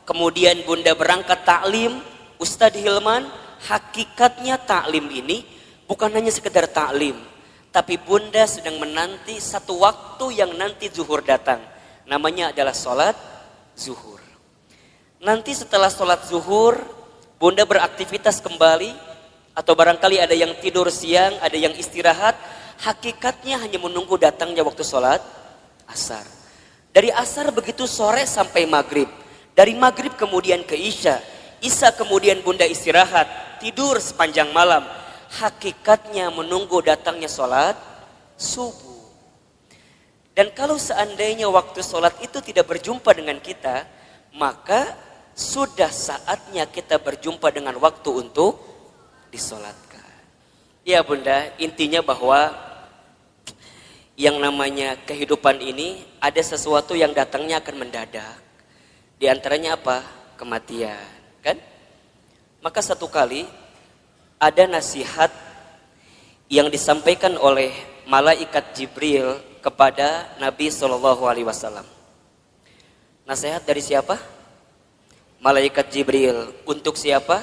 kemudian bunda berangkat taklim. Ustadz Hilman, hakikatnya taklim ini bukan hanya sekedar taklim, tapi bunda sedang menanti satu waktu yang nanti zuhur datang. Namanya adalah sholat zuhur. Nanti setelah sholat zuhur, bunda beraktivitas kembali. Atau barangkali ada yang tidur siang, ada yang istirahat. Hakikatnya hanya menunggu datangnya waktu sholat asar. Dari asar begitu sore sampai maghrib. Dari maghrib kemudian ke isya. Isya kemudian bunda istirahat, tidur sepanjang malam. Hakikatnya menunggu datangnya sholat subuh. Dan kalau seandainya waktu sholat itu tidak berjumpa dengan kita, maka sudah saatnya kita berjumpa dengan waktu untuk disolatkan. Ya bunda, intinya bahwa yang namanya kehidupan ini ada sesuatu yang datangnya akan mendadak. Di antaranya apa? Kematian, kan? Maka satu kali ada nasihat yang disampaikan oleh malaikat Jibril kepada Nabi Shallallahu Alaihi Wasallam. Nasihat dari siapa? Malaikat Jibril. Untuk siapa?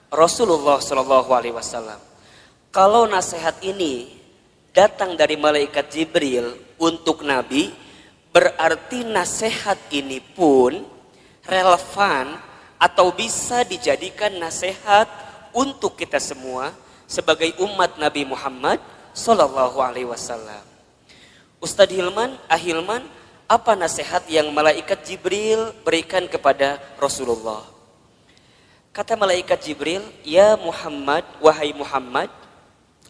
Rasulullah Shallallahu Alaihi Wasallam. Kalau nasihat ini datang dari malaikat Jibril untuk Nabi, berarti nasihat ini pun relevan atau bisa dijadikan nasihat untuk kita semua sebagai umat Nabi Muhammad Sallallahu Alaihi Wasallam. Ustadz Hilman, Ahilman, apa nasihat yang malaikat Jibril berikan kepada Rasulullah? Kata malaikat Jibril, ya Muhammad, wahai Muhammad,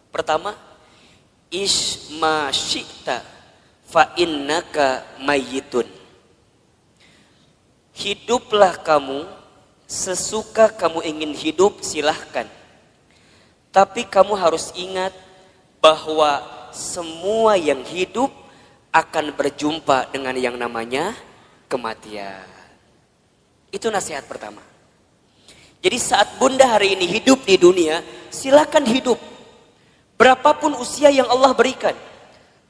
pertama, isma syi'ta fa innaka mayyitun. Hiduplah kamu sesuka kamu ingin hidup, silahkan. Tapi kamu harus ingat bahwa semua yang hidup akan berjumpa dengan yang namanya kematian. Itu nasihat pertama. Jadi saat bunda hari ini hidup di dunia, silakan hidup. Berapapun usia yang Allah berikan,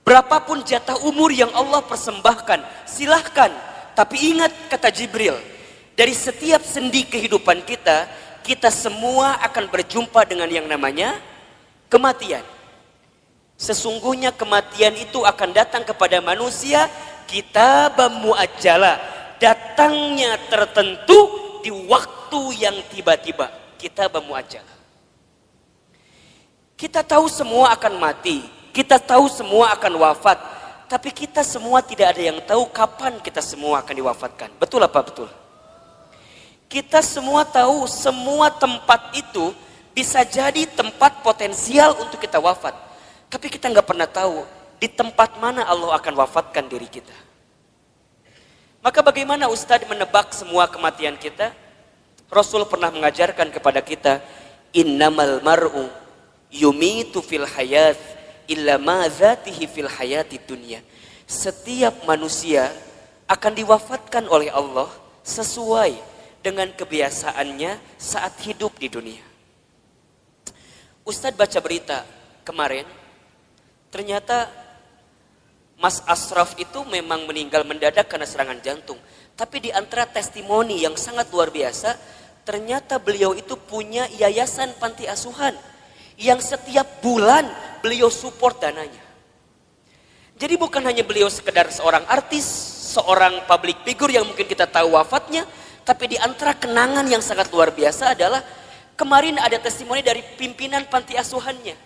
berapapun jatah umur yang Allah persembahkan, silahkan. Tapi ingat kata Jibril, dari setiap sendi kehidupan kita, kita semua akan berjumpa dengan yang namanya kematian. Sesungguhnya kematian itu akan datang kepada manusia kitabam muajjala, datangnya tertentu di waktu yang tiba-tiba. Kitabam muajjala. Kita tahu semua akan mati, kita tahu semua akan wafat, tapi kita semua tidak ada yang tahu kapan kita semua akan diwafatkan. Betul apa betul? Kita semua tahu semua tempat itu bisa jadi tempat potensial untuk kita wafat. Tapi kita nggak pernah tahu di tempat mana Allah akan wafatkan diri kita. Maka bagaimana Ustadz menebak semua kematian kita? Rasul pernah mengajarkan kepada kita, innamal mar'u yumitu fil hayat illa ma dzatihi fil hayati dunya. Setiap manusia akan diwafatkan oleh Allah sesuai dengan kebiasaannya saat hidup di dunia. Ustadz baca berita kemarin, ternyata Mas Ashraf itu memang meninggal mendadak karena serangan jantung. Tapi di antara testimoni yang sangat luar biasa, ternyata beliau itu punya yayasan panti asuhan yang setiap bulan beliau support dananya. Jadi bukan hanya beliau sekedar seorang artis, seorang public figure yang mungkin kita tahu wafatnya, tapi di antara kenangan yang sangat luar biasa adalah kemarin ada testimoni dari pimpinan panti asuhannya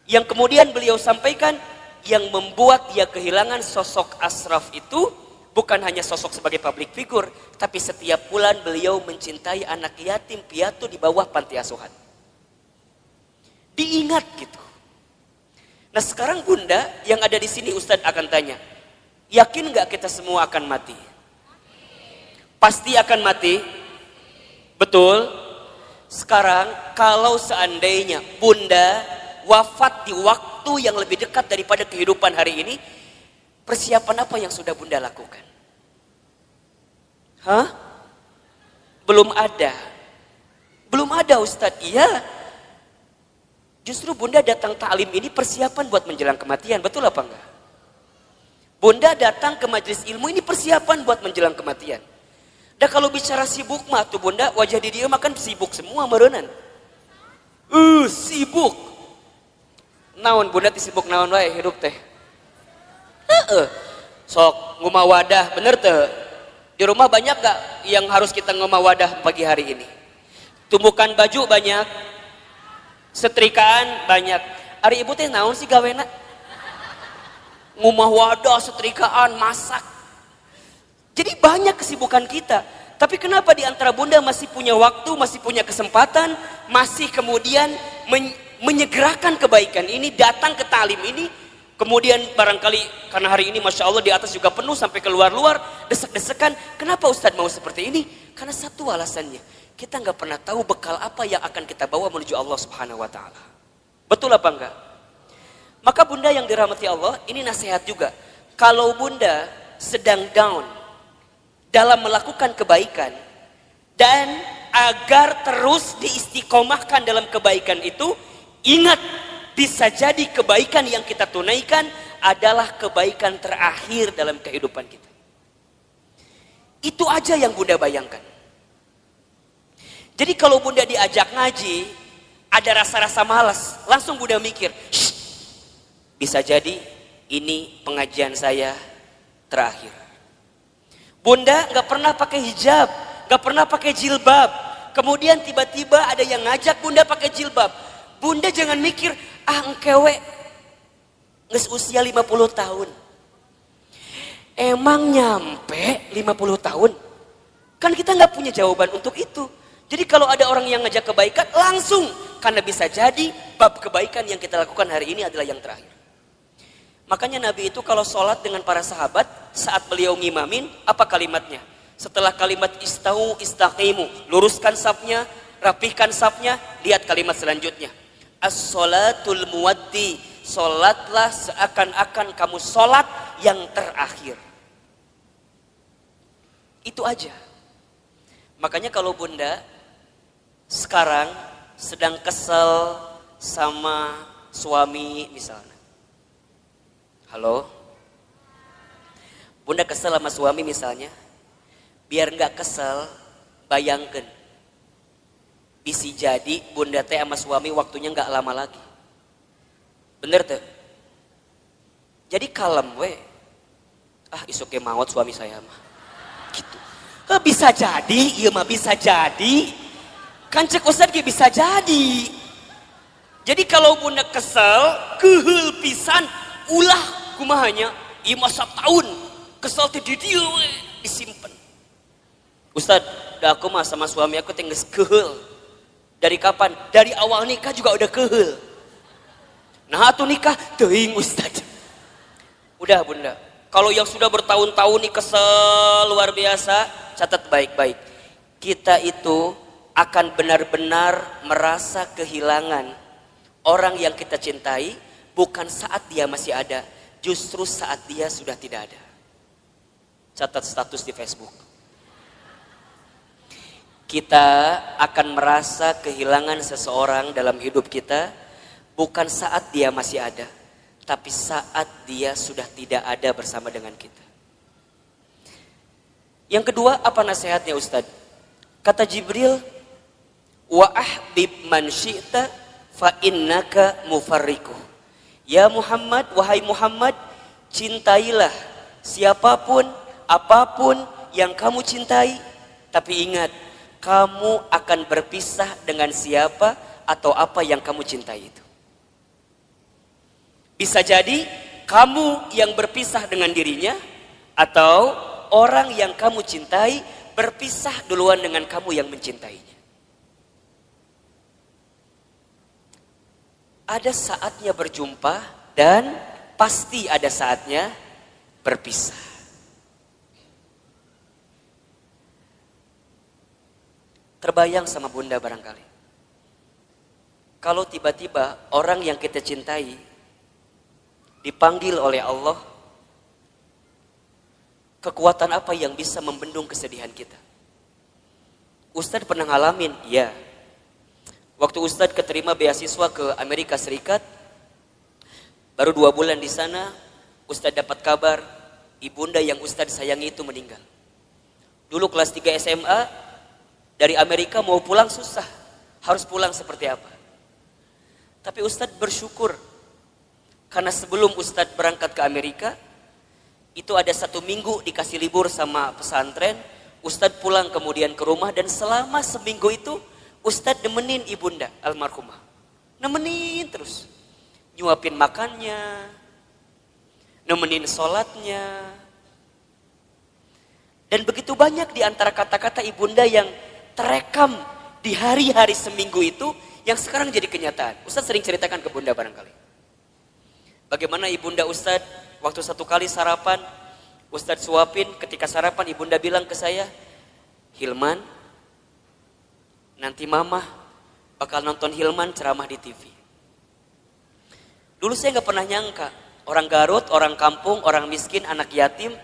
yang kemudian beliau sampaikan yang membuat dia kehilangan sosok Ashraf itu bukan hanya sosok sebagai public figure, tapi setiap bulan beliau mencintai anak yatim piatu di bawah panti asuhan. Diingat gitu. Nah sekarang bunda yang ada di sini Ustadz akan tanya, yakin nggak kita semua akan mati? Pasti akan mati, betul? Sekarang kalau seandainya bunda wafat di waktu yang lebih dekat daripada kehidupan hari ini, persiapan apa yang sudah bunda lakukan? Hah? Belum ada. Belum ada Ustadz, iya. Justru bunda datang ta'lim ini persiapan buat menjelang kematian, betul apa enggak? Bunda datang ke majelis ilmu ini persiapan buat menjelang kematian. Dan kalau bicara sibuk mah tuh bunda, wajah di dia makan sibuk semua merenan. Sibuk. Naon bunda sibuk naon wae hidup teh. Sok ngumah wadah, bener teh. Di rumah banyak gak yang harus kita ngumah wadah pagi hari ini? Tumbukan baju banyak, setrikaan banyak. Ari ibu teh naon sih gawena? Ngumah wadah, setrikaan, masak. Jadi banyak kesibukan kita. Tapi kenapa di antara bunda masih punya waktu, masih punya kesempatan, masih kemudian menyegerakan kebaikan ini, datang ke talim ini, kemudian barangkali karena hari ini Masya Allah di atas juga penuh sampai keluar-luar, desek-desekan. Kenapa Ustadz mau seperti ini? Karena satu alasannya, kita nggak pernah tahu bekal apa yang akan kita bawa menuju Allah Subhanahu Wa Taala. Betul apa enggak? Maka bunda yang dirahmati Allah, ini nasihat juga. Kalau bunda sedang down dalam melakukan kebaikan, dan agar terus diistiqomahkan dalam kebaikan itu, ingat, bisa jadi kebaikan yang kita tunaikan adalah kebaikan terakhir dalam kehidupan kita. Itu aja yang bunda bayangkan. Jadi kalau bunda diajak ngaji, ada rasa-rasa malas, langsung bunda mikir, bisa jadi ini pengajian saya terakhir. Bunda nggak pernah pakai hijab, nggak pernah pakai jilbab. Kemudian tiba-tiba ada yang ngajak bunda pakai jilbab. Bunda jangan mikir, engkewe nges usia 50 tahun. Emang nyampe 50 tahun? Kan kita nggak punya jawaban untuk itu. Jadi kalau ada orang yang ngajak kebaikan, langsung. Karena bisa jadi bab kebaikan yang kita lakukan hari ini adalah yang terakhir. Makanya Nabi itu kalau sholat dengan para sahabat, saat beliau ngimamin, apa kalimatnya? Setelah kalimat istau istaqimu, luruskan safnya, rapihkan safnya, lihat kalimat selanjutnya. As-sholatul muwaddi, sholatlah seakan-akan kamu sholat yang terakhir. Itu aja. Makanya kalau bunda sekarang sedang kesel sama suami misalnya. Halo? Bunda kesel sama suami misalnya. Biar nggak kesel, bayangkan. Bisa jadi bunda teh sama suami waktunya nggak lama lagi. Bener tuh? Jadi kalem we. Isoknya maut suami saya mah. Gitu. Bisa jadi, iya mah bisa jadi. Kan cek Ustadz bisa jadi. Jadi kalau bunda kesel, kehul pisan, ulah kumahanya, iya masa tahun, kesel teh di dia we, disimpan. Ustadz, aku mah sama suami aku tinggal kehul. Dari kapan? Dari awal nikah juga udah kehul. Nah atuh nikah, teuing Ustadz. Udah bunda, kalau yang sudah bertahun-tahun nih kesel luar biasa, catat baik-baik. Kita itu akan benar-benar merasa kehilangan orang yang kita cintai, bukan saat dia masih ada, justru saat dia sudah tidak ada. Catat status di Facebook. Kita akan merasa kehilangan seseorang dalam hidup kita bukan saat dia masih ada, tapi saat dia sudah tidak ada bersama dengan kita. Yang kedua, apa nasihatnya Ustadz? Kata Jibril, wa ahbib man syi'ta fa innaka mufarriquh. Ya Muhammad, wahai Muhammad, cintailah siapapun, apapun yang kamu cintai, tapi ingat, kamu akan berpisah dengan siapa atau apa yang kamu cintai itu. Bisa jadi kamu yang berpisah dengan dirinya, atau orang yang kamu cintai berpisah duluan dengan kamu yang mencintainya. Ada saatnya berjumpa dan pasti ada saatnya berpisah. Terbayang sama bunda barangkali. Kalau tiba-tiba orang yang kita cintai dipanggil oleh Allah, kekuatan apa yang bisa membendung kesedihan kita? Ustadz pernah ngalamin, ya. Waktu Ustadz keterima beasiswa ke Amerika Serikat, baru 2 bulan di sana, Ustadz dapat kabar ibunda yang Ustadz sayangi itu meninggal. Dulu kelas 3 SMA, dari Amerika mau pulang susah, harus pulang seperti apa? Tapi Ustadz bersyukur, karena sebelum Ustadz berangkat ke Amerika, itu ada 1 minggu dikasih libur sama pesantren, Ustadz pulang kemudian ke rumah, dan selama seminggu itu Ustadz nemenin ibunda almarhumah, nemenin terus, nyuapin makannya, nemenin sholatnya. Dan begitu banyak di antara kata-kata ibunda yang terekam di hari-hari seminggu itu yang sekarang jadi kenyataan. Ustadz sering ceritakan ke bunda barangkali. Bagaimana ibunda Ustadz waktu satu kali sarapan, Ustadz suapin, ketika sarapan ibunda bilang ke saya, Hilman, nanti mama bakal nonton Hilman ceramah di TV. Dulu saya gak pernah nyangka, orang Garut, orang kampung, orang miskin, anak yatim,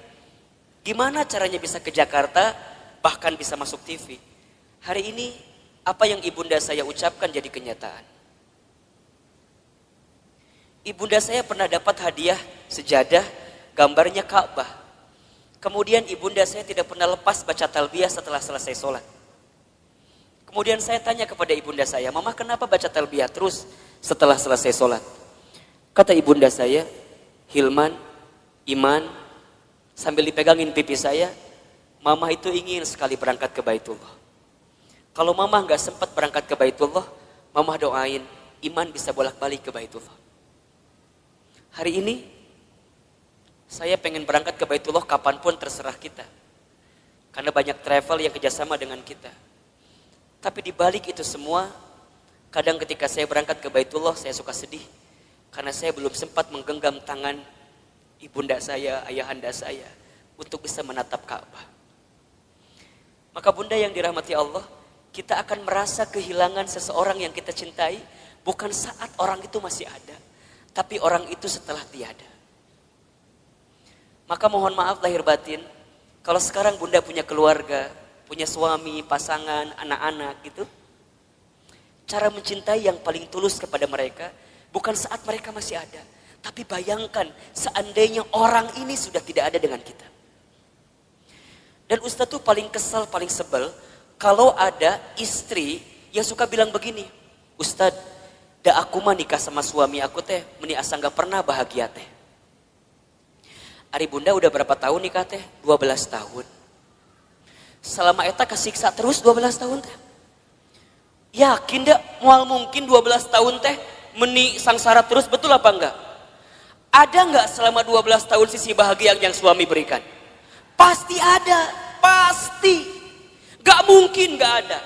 gimana caranya bisa ke Jakarta, bahkan bisa masuk TV. Hari ini, apa yang ibunda saya ucapkan jadi kenyataan. Ibunda saya pernah dapat hadiah sejadah, gambarnya Ka'bah. Kemudian ibunda saya tidak pernah lepas baca talbiyah setelah selesai sholat. Kemudian saya tanya kepada ibunda saya, Mama kenapa baca talbiyah terus setelah selesai sholat? Kata ibunda saya, Hilman, Iman, sambil dipegangin pipi saya, Mama itu ingin sekali berangkat ke Baitullah. Kalau Mama nggak sempat berangkat ke Baitullah, Mama doain Iman bisa bolak-balik ke Baitullah. Hari ini, saya pengen berangkat ke Baitullah kapanpun terserah kita. Karena banyak travel yang kerjasama dengan kita. Tapi di balik itu semua, kadang ketika saya berangkat ke Baitullah, saya suka sedih. Karena saya belum sempat menggenggam tangan ibunda saya, ayahanda saya, untuk bisa menatap Ka'bah. Maka bunda yang dirahmati Allah, kita akan merasa kehilangan seseorang yang kita cintai, bukan saat orang itu masih ada, tapi orang itu setelah tiada. Maka mohon maaf lahir batin, kalau sekarang bunda punya keluarga, punya suami, pasangan, anak-anak gitu, cara mencintai yang paling tulus kepada mereka, bukan saat mereka masih ada, tapi bayangkan seandainya orang ini sudah tidak ada dengan kita. Dan Ustadz tuh paling kesal, paling sebel, kalau ada istri yang suka bilang begini, Ustadz, da aku mah nikah sama suami aku teh, meni asa gak pernah bahagia teh. Ari bunda udah berapa tahun nikah teh? 12 tahun. Selama eta kesiksa terus 12 tahun teh. Yakin dak mual mungkin 12 tahun teh meni sangsara terus, betul apa enggak? Ada enggak selama 12 tahun sisi bahagia yang suami berikan? Pasti ada, pasti. Gak mungkin gak ada.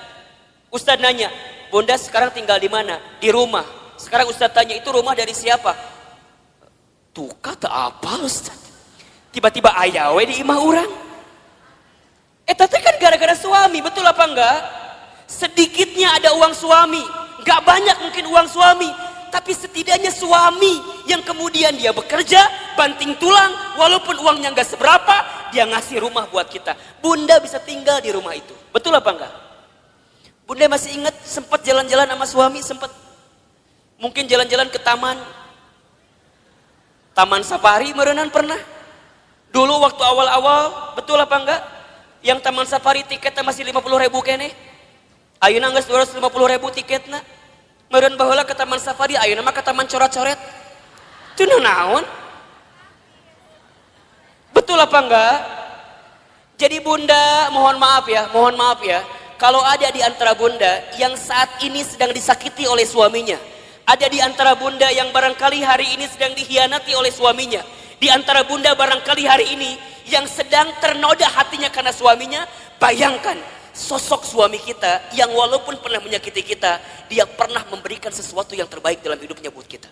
Ustadz nanya, bunda sekarang tinggal di mana? Di rumah. Sekarang Ustadz tanya, itu rumah dari siapa? Tuh kata apa Ustadz? Tiba-tiba ayawe di imah orang. Tapi kan gara-gara suami, betul apa enggak? Sedikitnya ada uang suami, gak banyak mungkin uang suami, tapi setidaknya suami yang kemudian dia bekerja, banting tulang, walaupun uangnya gak seberapa, dia ngasih rumah buat kita. Bunda bisa tinggal di rumah itu, betul apa enggak? Bunda masih ingat sempat jalan-jalan sama suami, sempat mungkin jalan-jalan ke taman safari merenan pernah. Dulu waktu awal-awal, betul apa enggak? Yang taman safari tiketnya masih 50.000 kene. Ayeuna geus 250.000 tiketna. Meureun baheula ke taman safari, ayeuna mah ke taman coret-coret. Teu naon? Betul apa enggak? Jadi bunda, mohon maaf ya. Kalau ada di antara bunda yang saat ini sedang disakiti oleh suaminya, ada di antara bunda yang barangkali hari ini sedang dikhianati oleh suaminya, di antara bunda barangkali hari ini yang sedang ternoda hatinya karena suaminya, bayangkan sosok suami kita yang walaupun pernah menyakiti kita, dia pernah memberikan sesuatu yang terbaik dalam hidupnya buat kita.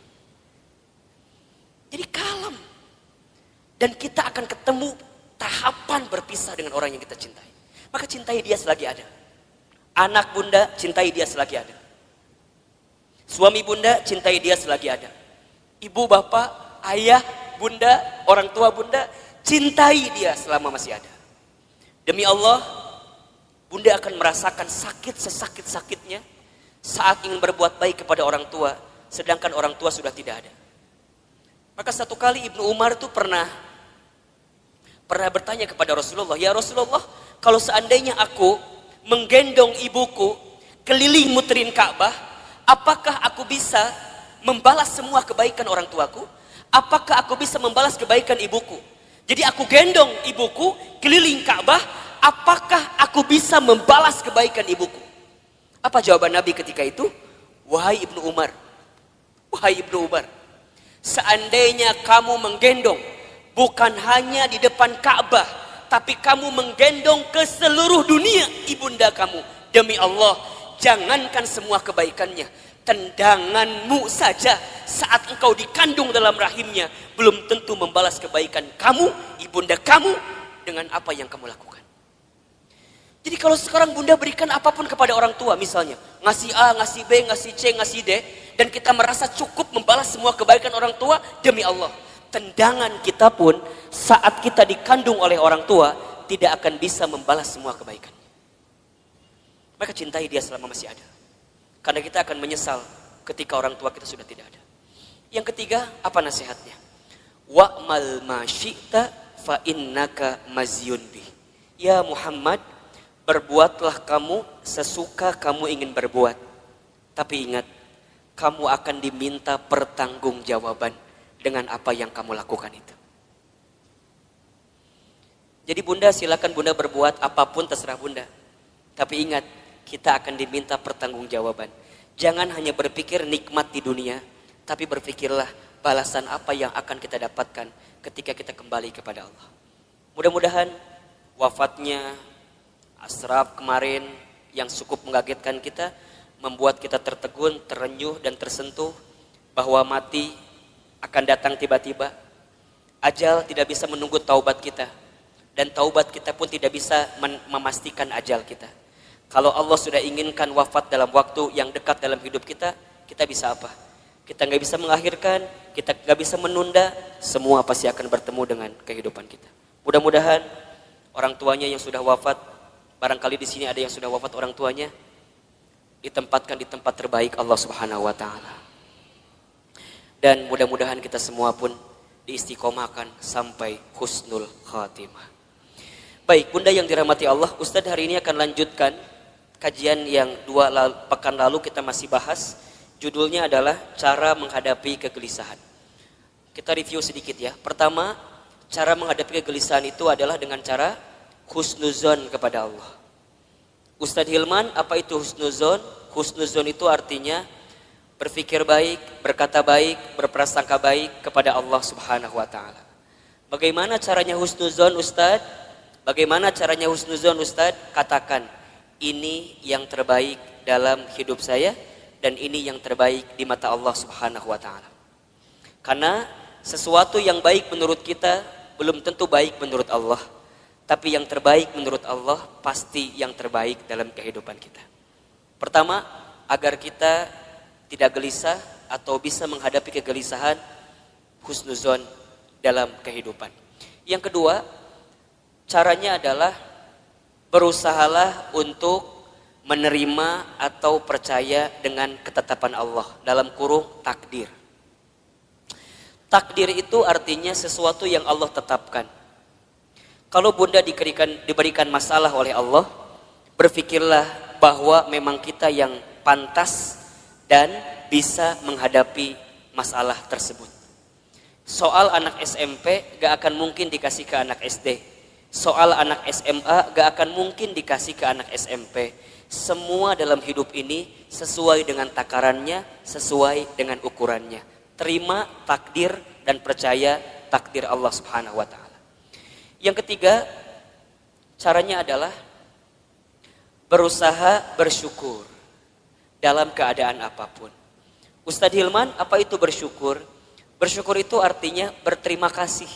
Jadi kalem. Dan kita akan ketemu tahapan berpisah dengan orang yang kita cintai. Maka cintai dia selagi ada. Anak bunda, cintai dia selagi ada. Suami bunda, cintai dia selagi ada. Ibu, bapak, ayah, bunda, orang tua bunda, cintai dia selama masih ada. Demi Allah, bunda akan merasakan sakit sesakit-sakitnya saat ingin berbuat baik kepada orang tua, sedangkan orang tua sudah tidak ada. Maka satu kali Ibnu Umar itu pernah bertanya kepada Rasulullah, ya Rasulullah, kalau seandainya aku menggendong ibuku keliling muterin Ka'bah, apakah aku bisa membalas semua kebaikan orang tuaku? Apakah aku bisa membalas kebaikan ibuku? Jadi aku gendong ibuku keliling Ka'bah, apakah aku bisa membalas kebaikan ibuku? Apa jawaban Nabi ketika itu? Wahai Ibnu Umar, seandainya kamu menggendong bukan hanya di depan Ka'bah, tapi kamu menggendong ke seluruh dunia ibunda kamu. Demi Allah, jangankan semua kebaikannya, tendanganmu saja saat engkau dikandung dalam rahimnya belum tentu membalas kebaikan kamu, ibunda kamu dengan apa yang kamu lakukan. Jadi kalau sekarang bunda berikan apapun kepada orang tua, misalnya ngasih A, ngasih B, ngasih C, ngasih D, dan kita merasa cukup membalas semua kebaikan orang tua, demi Allah, tendangan kita pun saat kita dikandung oleh orang tua tidak akan bisa membalas semua kebaikan. Maka cintai dia selama masih ada, karena kita akan menyesal ketika orang tua kita sudah tidak ada. Yang ketiga, apa nasihatnya? Wa'mal ma syi'ta fa innaka mazyun bih. Ya Muhammad, berbuatlah kamu sesuka kamu ingin berbuat. Tapi ingat, kamu akan diminta pertanggungjawaban dengan apa yang kamu lakukan itu. Jadi bunda, silakan bunda berbuat apapun terserah bunda. Tapi ingat, kita akan diminta pertanggungjawaban. Jangan hanya berpikir nikmat di dunia, tapi berpikirlah balasan apa yang akan kita dapatkan ketika kita kembali kepada Allah. Mudah-mudahan wafatnya Ashraf kemarin yang cukup mengagetkan kita, membuat kita tertegun, terenyuh dan tersentuh bahwa mati akan datang tiba-tiba. Ajal tidak bisa menunggu taubat kita, dan taubat kita pun tidak bisa memastikan ajal kita. Kalau Allah sudah inginkan wafat dalam waktu yang dekat dalam hidup kita, kita bisa apa? Kita nggak bisa mengakhirkan, kita nggak bisa menunda, semua pasti akan bertemu dengan kehidupan kita. Mudah-mudahan orang tuanya yang sudah wafat, barangkali di sini ada yang sudah wafat orang tuanya, ditempatkan di tempat terbaik Allah Subhanahu wa taala. Dan mudah-mudahan kita semua pun diistiqomahkan sampai husnul khatimah. Baik, bunda yang dirahmati Allah, Ustadz hari ini akan lanjutkan kajian yang pekan lalu kita masih bahas. Judulnya adalah cara menghadapi kegelisahan. Kita review sedikit ya. Pertama, cara menghadapi kegelisahan itu adalah dengan cara husnuzon kepada Allah. Ustadz Hilman, apa itu husnuzon? Husnuzon itu artinya berpikir baik, berkata baik, berprasangka baik kepada Allah Subhanahu wa taala. Bagaimana caranya husnuzon, Ustadz? Bagaimana caranya husnuzon, Ustadz? Katakan, ini yang terbaik dalam hidup saya dan ini yang terbaik di mata Allah Subhanahu wa taala. Karena sesuatu yang baik menurut kita belum tentu baik menurut Allah. Tapi yang terbaik menurut Allah pasti yang terbaik dalam kehidupan kita. Pertama, agar kita tidak gelisah atau bisa menghadapi kegelisahan, husnuzon dalam kehidupan. Yang kedua, caranya adalah berusahalah untuk menerima atau percaya dengan ketetapan Allah, dalam kurung takdir. Takdir itu artinya sesuatu yang Allah tetapkan. Kalau bunda diberikan masalah oleh Allah, berpikirlah bahwa memang kita yang pantas dan bisa menghadapi masalah tersebut. Soal anak SMP gak akan mungkin dikasih ke anak SD. Soal anak SMA gak akan mungkin dikasih ke anak SMP. Semua dalam hidup ini sesuai dengan takarannya, sesuai dengan ukurannya. Terima takdir dan percaya takdir Allah Subhanahu wa taala. Yang ketiga, caranya adalah berusaha bersyukur dalam keadaan apapun. Ustadz Hilman, apa itu bersyukur? Bersyukur itu artinya berterima kasih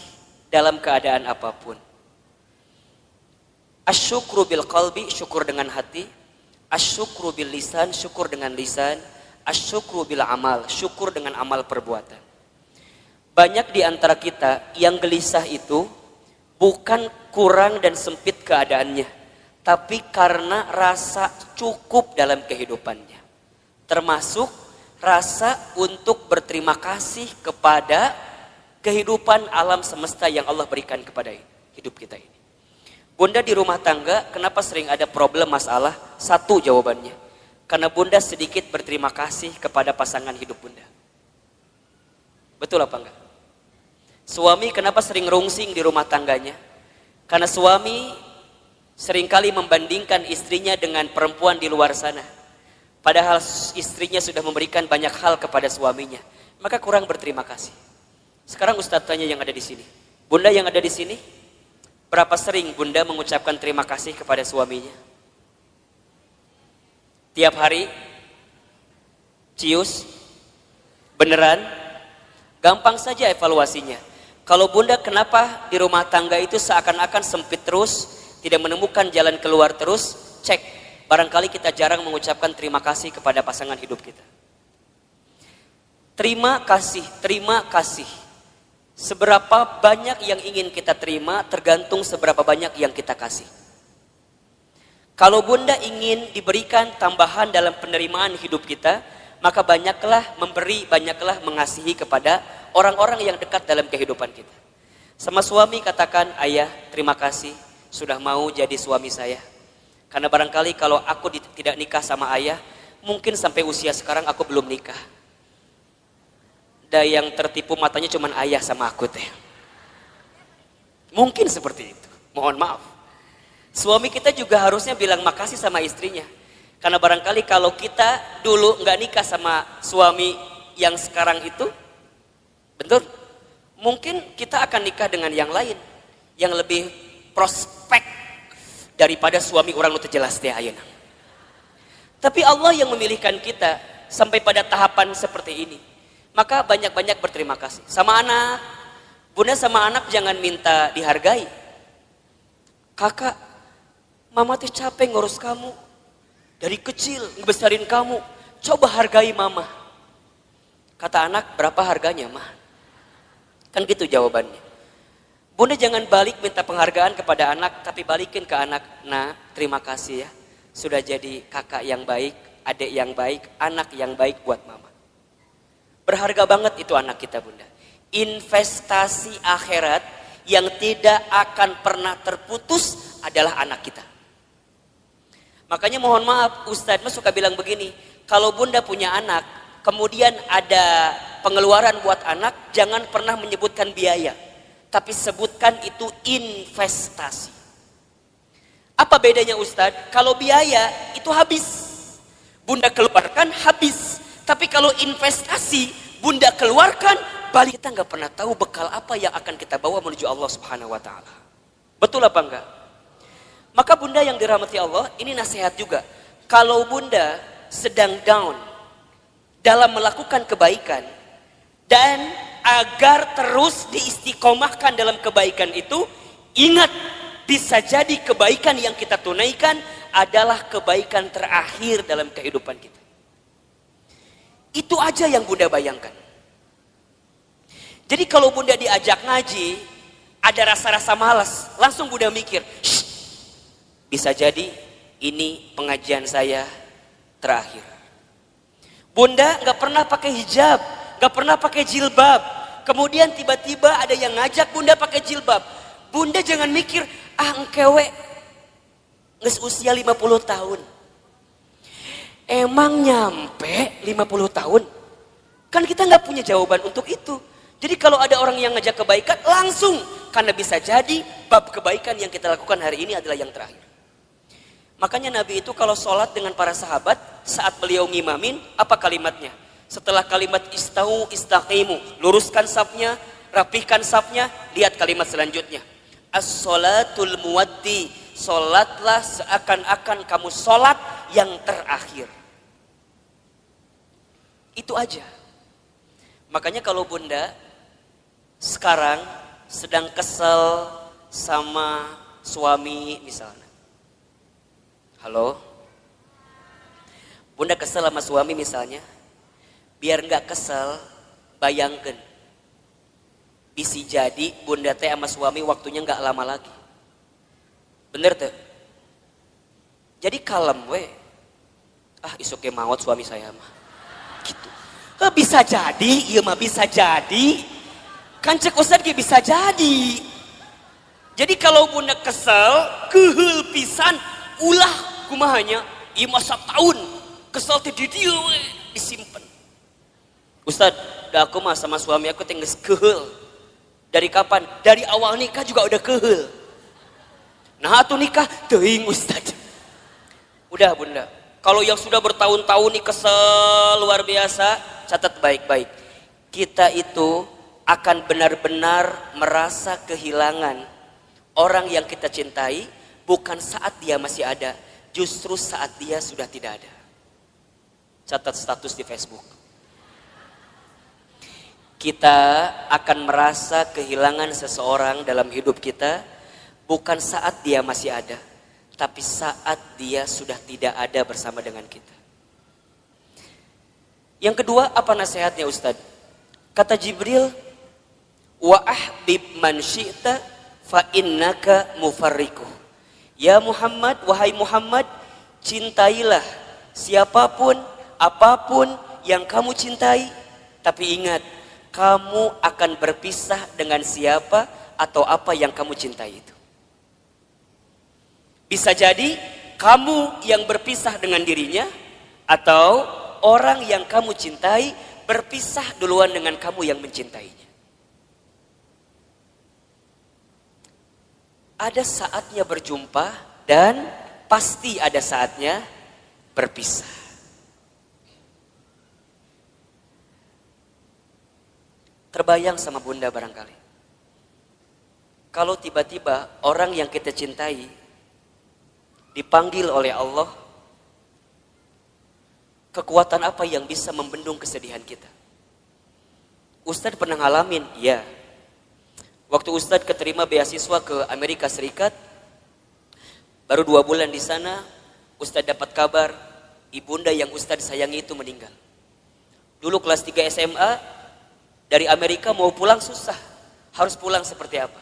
dalam keadaan apapun. Asyukru bil qalbi, syukur dengan hati. Asyukru bil lisan, syukur dengan lisan. Asyukru bil amal, syukur dengan amal perbuatan. Banyak di antara kita yang gelisah itu bukan kurang dan sempit keadaannya, tapi karena rasa cukup dalam kehidupannya. Termasuk rasa untuk berterima kasih kepada kehidupan alam semesta yang Allah berikan kepada hidup kita ini. Bunda di rumah tangga, kenapa sering ada problem masalah? Satu jawabannya, karena bunda sedikit berterima kasih kepada pasangan hidup bunda. Betul apa enggak? Suami kenapa sering rungsing di rumah tangganya? Karena suami seringkali membandingkan istrinya dengan perempuan di luar sana. Padahal istrinya sudah memberikan banyak hal kepada suaminya. Maka kurang berterima kasih. Sekarang Ustadz tanya yang ada di sini. Bunda yang ada di sini, Berapa sering bunda mengucapkan terima kasih kepada suaminya? Tiap hari? Cius? Beneran? Gampang saja evaluasinya. Kalau bunda kenapa di rumah tangga itu seakan-akan sempit terus, tidak menemukan jalan keluar terus, cek. Barangkali kita jarang mengucapkan terima kasih kepada pasangan hidup kita. Terima kasih, terima kasih. Seberapa banyak yang ingin kita terima tergantung seberapa banyak yang kita kasih. Kalau bunda ingin diberikan tambahan dalam penerimaan hidup kita, maka banyaklah memberi, banyaklah mengasihi kepada orang-orang yang dekat dalam kehidupan kita. Sama suami katakan, ayah terima kasih sudah mau jadi suami saya. Karena barangkali kalau aku tidak nikah sama ayah, mungkin sampai usia sekarang aku belum nikah. Dan yang tertipu matanya cuma ayah sama aku teh. Mungkin seperti itu. Mohon maaf. Suami kita juga harusnya bilang makasih sama istrinya. Karena barangkali kalau kita dulu nggak nikah sama suami yang sekarang itu, betul? Mungkin kita akan nikah dengan yang lain, yang lebih prospek daripada suami orang itu jelas teh ayeuna. Tapi Allah yang memilihkan kita sampai pada tahapan seperti ini. Maka banyak-banyak berterima kasih. Sama anak, bunda sama anak jangan minta dihargai. Kakak, mama tuh capek ngurus kamu. Dari kecil ngebesarin kamu. Coba hargai mama. Kata anak, berapa harganya mah? Kan gitu jawabannya. Bunda jangan balik minta penghargaan kepada anak, tapi balikin ke anak. Nah, terima kasih ya. Sudah jadi kakak yang baik, adik yang baik, anak yang baik buat mama. Berharga banget itu anak kita bunda. Investasi akhirat yang tidak akan pernah terputus adalah anak kita. Makanya mohon maaf, Ustadz mah suka bilang begini, kalau bunda punya anak, kemudian ada pengeluaran buat anak, jangan pernah menyebutkan biaya, tapi sebutkan itu investasi. Apa bedanya Ustadz? Kalau biaya itu habis, bunda keluarkan habis. Tapi kalau investasi bunda keluarkan, balik kita nggak pernah tahu bekal apa yang akan kita bawa menuju Allah Subhanahu Wa Taala. Betul apa enggak? Maka bunda yang dirahmati Allah, ini nasihat juga. Kalau bunda sedang down dalam melakukan kebaikan dan agar terus diistiqomahkan dalam kebaikan itu, ingat bisa jadi kebaikan yang kita tunaikan adalah kebaikan terakhir dalam kehidupan kita. Itu aja yang bunda bayangkan. Jadi kalau bunda diajak ngaji, ada rasa-rasa malas, langsung bunda mikir, bisa jadi ini pengajian saya terakhir. Bunda nggak pernah pakai hijab, nggak pernah pakai jilbab. Kemudian tiba-tiba ada yang ngajak bunda pakai jilbab. Bunda jangan mikir, engkewe nges usia 50 tahun. Emang nyampe 50 tahun? Kan kita nggak punya jawaban untuk itu. Jadi kalau ada orang yang ngajak kebaikan, langsung. Karena bisa jadi bab kebaikan yang kita lakukan hari ini adalah yang terakhir. Makanya Nabi itu kalau sholat dengan para sahabat, saat beliau ngimamin, apa kalimatnya? Setelah kalimat istau istaqimu, luruskan safnya, rapihkan safnya, lihat kalimat selanjutnya. As-sholatul muwaddi, sholatlah seakan-akan kamu sholat yang terakhir. Itu aja. Makanya kalau bunda sekarang sedang kesel sama suami misalnya. Halo? Bunda kesel sama suami misalnya. Biar nggak kesel, bayangkan. Bisa jadi bunda teh sama suami waktunya nggak lama lagi. Bener tuh? Jadi kalem we. Isuke maut suami saya mah. Gitu. Bisa jadi, iya mah bisa jadi. Kan cek Ustadz bisa jadi. Jadi kalau bunda kesel, kehul pisan, ulah kumahanya, iya masa tahun. Kesel teh di dia we, disimpan. Ustadz, aku mah sama suami aku tinggal kehul. Dari kapan? Dari awal nikah juga udah kehul. Nah atuh nikah, teuing Ustadz. Udah bunda, kalau yang sudah bertahun-tahun nih kesel luar biasa, catat baik-baik. Kita itu akan benar-benar merasa kehilangan Orang yang kita cintai bukan saat dia masih ada, justru saat dia sudah tidak ada. Catat status di Facebook. Kita akan merasa kehilangan seseorang dalam hidup kita bukan saat dia masih ada, tapi saat dia sudah tidak ada bersama dengan kita. Yang kedua, apa nasihatnya Ustadz? Kata Jibril, wa ahbib man syi'ta fa innaka mufarriquh. Ya Muhammad, wahai Muhammad, cintailah siapapun, apapun yang kamu cintai, tapi ingat, kamu akan berpisah dengan siapa atau apa yang kamu cintai itu. Bisa jadi kamu yang berpisah dengan dirinya, atau orang yang kamu cintai berpisah duluan dengan kamu yang mencintainya. Ada saatnya berjumpa dan pasti ada saatnya berpisah. Terbayang sama bunda barangkali. Kalau tiba-tiba orang yang kita cintai dipanggil oleh Allah, kekuatan apa yang bisa membendung kesedihan kita? Ustadz pernah ngalamin, ya. Waktu Ustadz keterima beasiswa ke Amerika Serikat, baru 2 bulan di sana, Ustadz dapat kabar ibunda yang Ustadz sayangi itu meninggal. Dulu kelas 3 SMA, dari Amerika mau pulang susah, harus pulang seperti apa?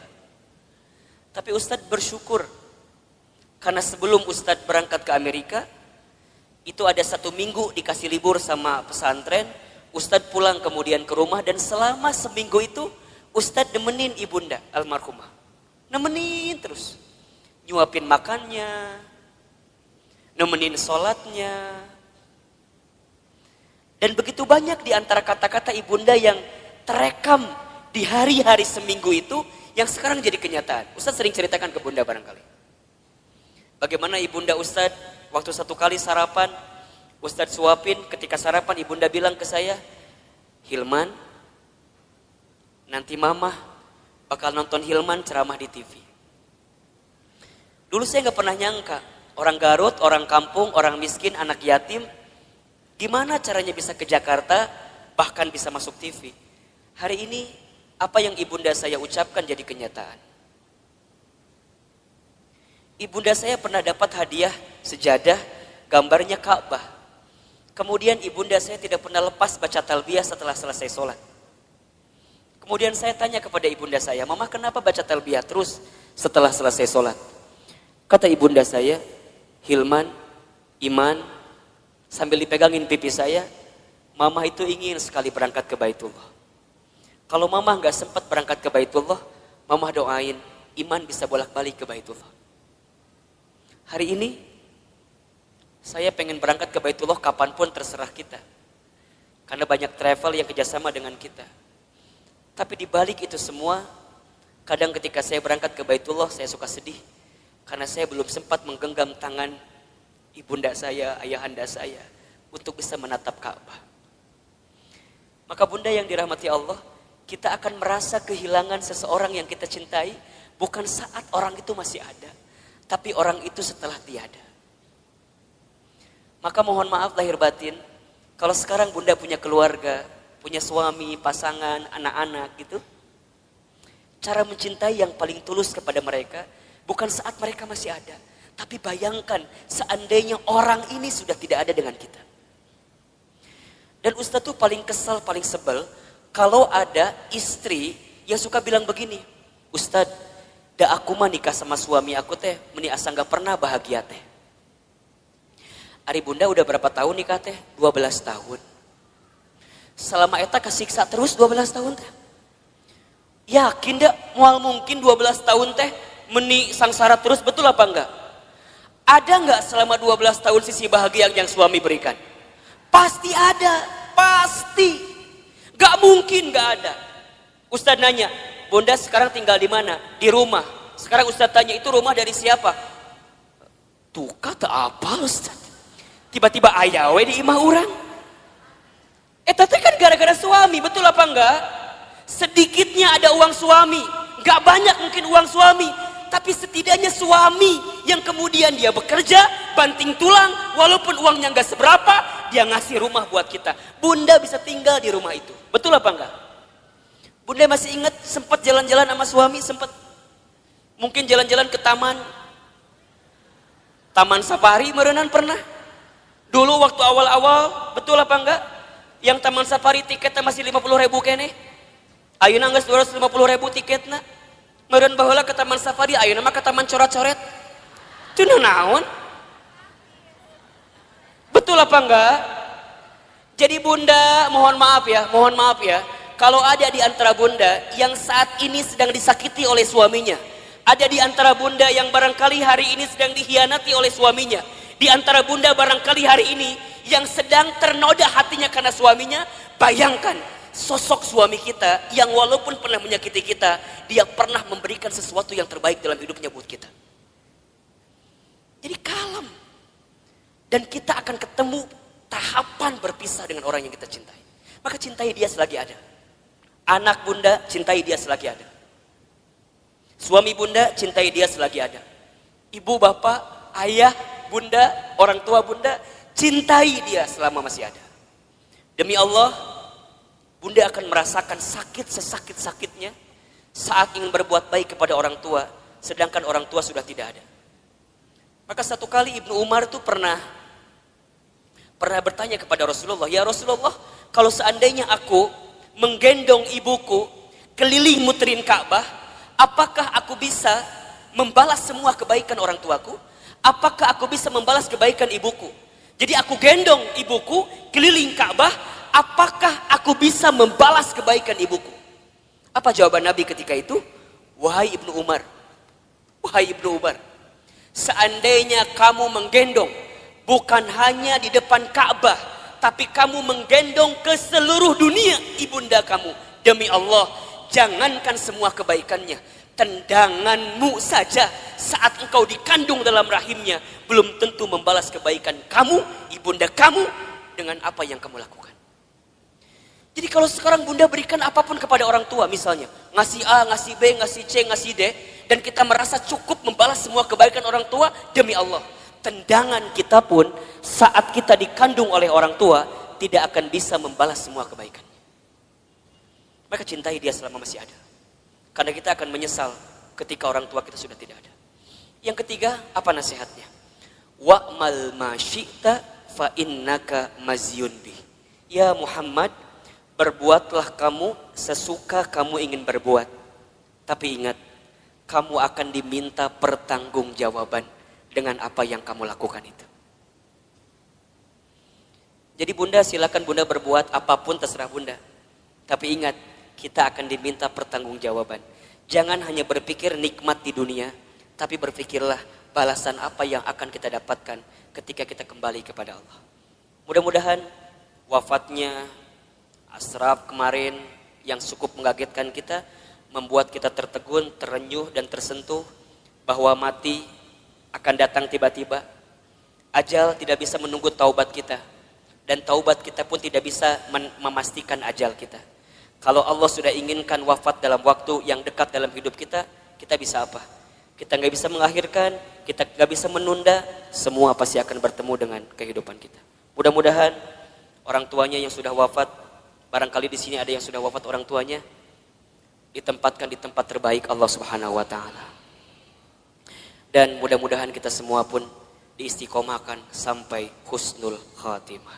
Tapi Ustadz bersyukur, karena sebelum Ustadz berangkat ke Amerika, itu ada 1 minggu dikasih libur sama pesantren, Ustadz pulang kemudian ke rumah, dan selama seminggu itu Ustadz nemenin ibunda almarhumah. Nemenin terus. Nyuapin makannya, nemenin sholatnya. Dan begitu banyak di antara kata-kata ibunda yang terekam di hari-hari seminggu itu, yang sekarang jadi kenyataan. Ustadz sering ceritakan ke bunda barangkali. Bagaimana ibunda Ustadz waktu 1 kali sarapan, Ustadz suapin, ketika sarapan ibunda bilang ke saya, Hilman, nanti mama bakal nonton Hilman ceramah di TV. Dulu saya gak pernah nyangka, orang Garut, orang kampung, orang miskin, anak yatim, gimana caranya bisa ke Jakarta, bahkan bisa masuk TV. Hari ini, apa yang ibunda saya ucapkan jadi kenyataan. Ibunda saya pernah dapat hadiah sejadah, gambarnya Ka'bah. Kemudian ibunda saya tidak pernah lepas baca talbiyah setelah selesai sholat. Kemudian saya tanya kepada ibunda saya, Mama kenapa baca talbiyah terus setelah selesai sholat? Kata ibunda saya, Hilman, Iman, sambil dipegangin pipi saya, Mama itu ingin sekali berangkat ke Baitullah. Kalau Mama gak sempat berangkat ke Baitullah, Mama doain Iman bisa bolak-balik ke Baitullah. Hari ini, saya pengen berangkat ke Baitullah kapanpun terserah kita. Karena banyak travel yang kerjasama dengan kita. Tapi di balik itu semua, kadang ketika saya berangkat ke Baitullah, saya suka sedih. Karena saya belum sempat menggenggam tangan ibunda saya, ayahanda saya, untuk bisa menatap Ka'bah. Maka bunda yang dirahmati Allah, kita akan merasa kehilangan seseorang yang kita cintai, bukan saat orang itu masih ada, tapi orang itu setelah tiada. Maka mohon maaf lahir batin, kalau sekarang bunda punya keluarga, punya suami, pasangan, anak-anak gitu, cara mencintai yang paling tulus kepada mereka, bukan saat mereka masih ada, tapi bayangkan seandainya orang ini sudah tidak ada dengan kita. Dan Ustadz tuh paling kesal, paling sebel, kalau ada istri yang suka bilang begini, Ustadz, da aku mah nikah sama suami aku teh, meni asa gak pernah bahagia teh. Ari bunda udah berapa tahun nikah teh? 12 tahun. Selama eta kesiksa terus 12 tahun teh. Yakin dak mual mungkin 12 tahun teh meni sangsara terus, betul apa enggak? Ada enggak selama 12 tahun sisi bahagia yang suami berikan? Pasti ada, pasti. Gak mungkin gak ada. Ustadz nanya, bunda sekarang tinggal di mana? Di rumah. Sekarang Ustadz tanya, itu rumah dari siapa? Tuh kata apa Ustadz? Tiba-tiba ayawe di imah orang. Tapi kan gara-gara suami, betul apa enggak? Sedikitnya ada uang suami, gak banyak mungkin uang suami, Tapi setidaknya suami yang kemudian dia bekerja, banting tulang, walaupun uangnya nggak seberapa, dia ngasih rumah buat kita. Bunda bisa tinggal di rumah itu. Betul apa enggak? Bunda masih ingat sempat jalan-jalan sama suami, sempat mungkin jalan-jalan ke taman safari merenan pernah. Dulu waktu awal-awal, betul apa enggak? Yang taman safari tiketnya masih 50.000 kene. Ayeuna geus 250.000 tiketna. Meureun baheula ke taman safari, ayeuna mah ke taman coret-coret. Teu naon? Betul apa enggak? Jadi bunda, mohon maaf ya. Kalau ada di antara bunda yang saat ini sedang disakiti oleh suaminya, ada di antara bunda yang barangkali hari ini sedang dikhianati oleh suaminya, di antara bunda barangkali hari ini yang sedang ternoda hatinya karena suaminya, bayangkan sosok suami kita yang walaupun pernah menyakiti kita, dia pernah memberikan sesuatu yang terbaik dalam hidupnya buat kita. Jadi kalem. Dan kita akan ketemu tahapan berpisah dengan orang yang kita cintai. Maka cintai dia selagi ada. Anak bunda, cintai dia selagi ada. Suami bunda, cintai dia selagi ada. Ibu, bapak, ayah, bunda, orang tua bunda, cintai dia selama masih ada. Demi Allah, bunda akan merasakan sakit sesakit-sakitnya saat ingin berbuat baik kepada orang tua, sedangkan orang tua sudah tidak ada. Maka satu kali Ibnu Umar itu pernah bertanya kepada Rasulullah, ya Rasulullah, kalau seandainya aku menggendong ibuku keliling muterin Ka'bah, apakah aku bisa membalas semua kebaikan orang tuaku? Apakah aku bisa membalas kebaikan ibuku? Jadi aku gendong ibuku keliling Ka'bah, apakah aku bisa membalas kebaikan ibuku? Apa jawaban Nabi ketika itu? Wahai Ibnu Umar, seandainya kamu menggendong bukan hanya di depan Ka'bah, tapi kamu menggendong ke seluruh dunia ibunda kamu, demi Allah, jangankan semua kebaikannya, tendanganmu saja saat engkau dikandung dalam rahimnya belum tentu membalas kebaikan kamu, ibunda kamu, dengan apa yang kamu lakukan. Jadi kalau sekarang bunda berikan apapun kepada orang tua, misalnya ngasih A, ngasih B, ngasih C, ngasih D, dan kita merasa cukup membalas semua kebaikan orang tua, demi Allah, tendangan kita pun saat kita dikandung oleh orang tua tidak akan bisa membalas semua kebaikan. Maka cintai dia selama masih ada, karena kita akan menyesal ketika orang tua kita sudah tidak ada. Yang ketiga, apa nasihatnya? Wa'mal ma syi'ta fa innaka mazyun bih. Ya Muhammad, berbuatlah kamu sesuka kamu ingin berbuat. Tapi ingat, kamu akan diminta pertanggungjawaban dengan apa yang kamu lakukan itu. Jadi bunda, silakan bunda berbuat apapun terserah bunda. Tapi ingat, kita akan diminta pertanggungjawaban. Jangan hanya berpikir nikmat di dunia, tapi berpikirlah balasan apa yang akan kita dapatkan ketika kita kembali kepada Allah. Mudah-mudahan wafatnya Ashraf kemarin yang cukup mengagetkan kita, membuat kita tertegun, terenyuh dan tersentuh bahwa mati akan datang tiba-tiba. Ajal tidak bisa menunggu taubat kita, dan taubat kita pun tidak bisa memastikan ajal kita. Kalau Allah sudah inginkan wafat dalam waktu yang dekat dalam hidup kita, kita bisa apa? Kita nggak bisa mengakhirkan, kita nggak bisa menunda, semua pasti akan bertemu dengan kehidupan kita. Mudah-mudahan orang tuanya yang sudah wafat, barangkali di sini ada yang sudah wafat orang tuanya, ditempatkan di tempat terbaik Allah Subhanahu wa taala. Dan mudah-mudahan kita semua pun diistiqomahkan sampai husnul khatimah.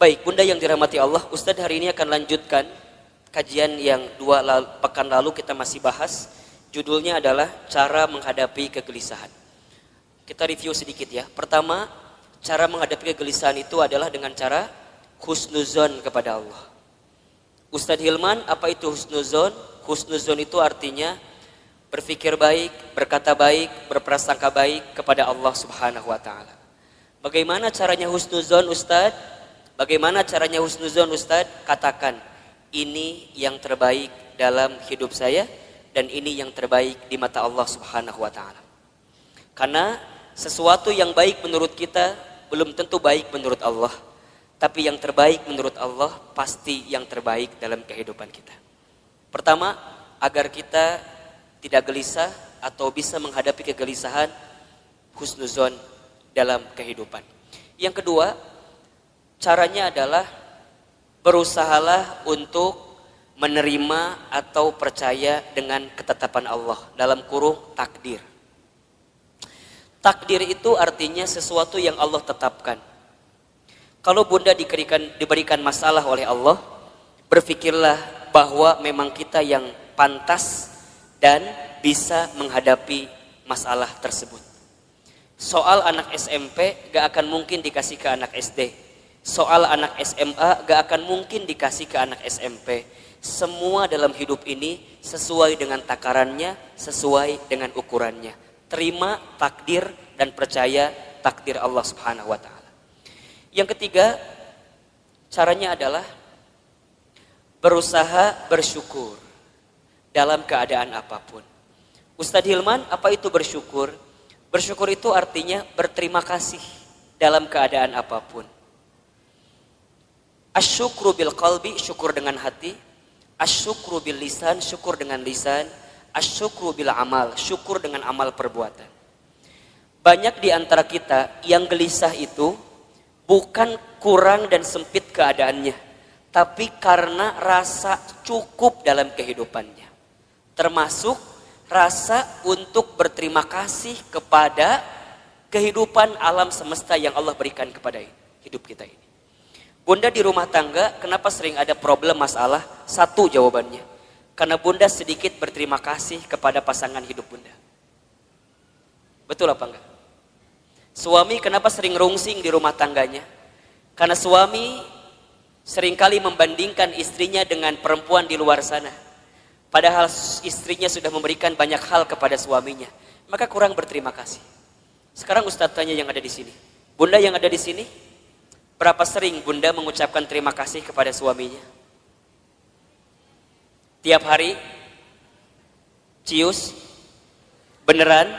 Baik, bunda yang dirahmati Allah, Ustadz hari ini akan lanjutkan kajian yang pekan lalu kita masih bahas. Judulnya adalah cara menghadapi kegelisahan. Kita review sedikit ya. Pertama, cara menghadapi kegelisahan itu adalah dengan cara husnuzon kepada Allah. Ustadz Hilman, apa itu husnuzon? Husnuzon itu artinya berpikir baik, berkata baik, berprasangka baik kepada Allah Subhanahu wa taala. Bagaimana caranya husnuzon, Ustadz? Bagaimana caranya husnuzon, Ustadz? Katakan, ini yang terbaik dalam hidup saya dan ini yang terbaik di mata Allah Subhanahu wa taala. Karena sesuatu yang baik menurut kita belum tentu baik menurut Allah. Tapi yang terbaik menurut Allah pasti yang terbaik dalam kehidupan kita. Pertama, agar kita tidak gelisah, atau bisa menghadapi kegelisahan, husnuzon dalam kehidupan. Yang kedua, caranya adalah berusahalah untuk menerima atau percaya dengan ketetapan Allah, dalam kurung takdir. Takdir itu artinya sesuatu yang Allah tetapkan. Kalau bunda diberikan masalah oleh Allah, berpikirlah bahwa memang kita yang pantas dan bisa menghadapi masalah tersebut. Soal anak SMP gak akan mungkin dikasih ke anak SD. Soal anak SMA gak akan mungkin dikasih ke anak SMP. Semua dalam hidup ini sesuai dengan takarannya, sesuai dengan ukurannya. Terima takdir dan percaya takdir Allah Subhanahu wa taala. Yang ketiga, caranya adalah berusaha bersyukur dalam keadaan apapun. Ustadz Hilman, apa itu bersyukur? Bersyukur itu artinya berterima kasih dalam keadaan apapun. Asyukru bil qalbi, syukur dengan hati. Asyukru bil lisan, syukur dengan lisan. Asyukru bil amal, syukur dengan amal perbuatan. Banyak di antara kita yang gelisah itu bukan kurang dan sempit keadaannya, tapi karena rasa cukup dalam kehidupannya. Termasuk rasa untuk berterima kasih kepada kehidupan alam semesta yang Allah berikan kepada hidup kita ini. Bunda di rumah tangga, kenapa sering ada problem masalah? Satu jawabannya, karena bunda sedikit berterima kasih kepada pasangan hidup bunda. Betul apa enggak? Suami kenapa sering rungsing di rumah tangganya? Karena suami seringkali membandingkan istrinya dengan perempuan di luar sana. Padahal istrinya sudah memberikan banyak hal kepada suaminya. Maka kurang berterima kasih. Sekarang Ustadz tanya yang ada di sini. Bunda yang ada di sini, berapa sering bunda mengucapkan terima kasih kepada suaminya? Tiap hari? Cius? Beneran?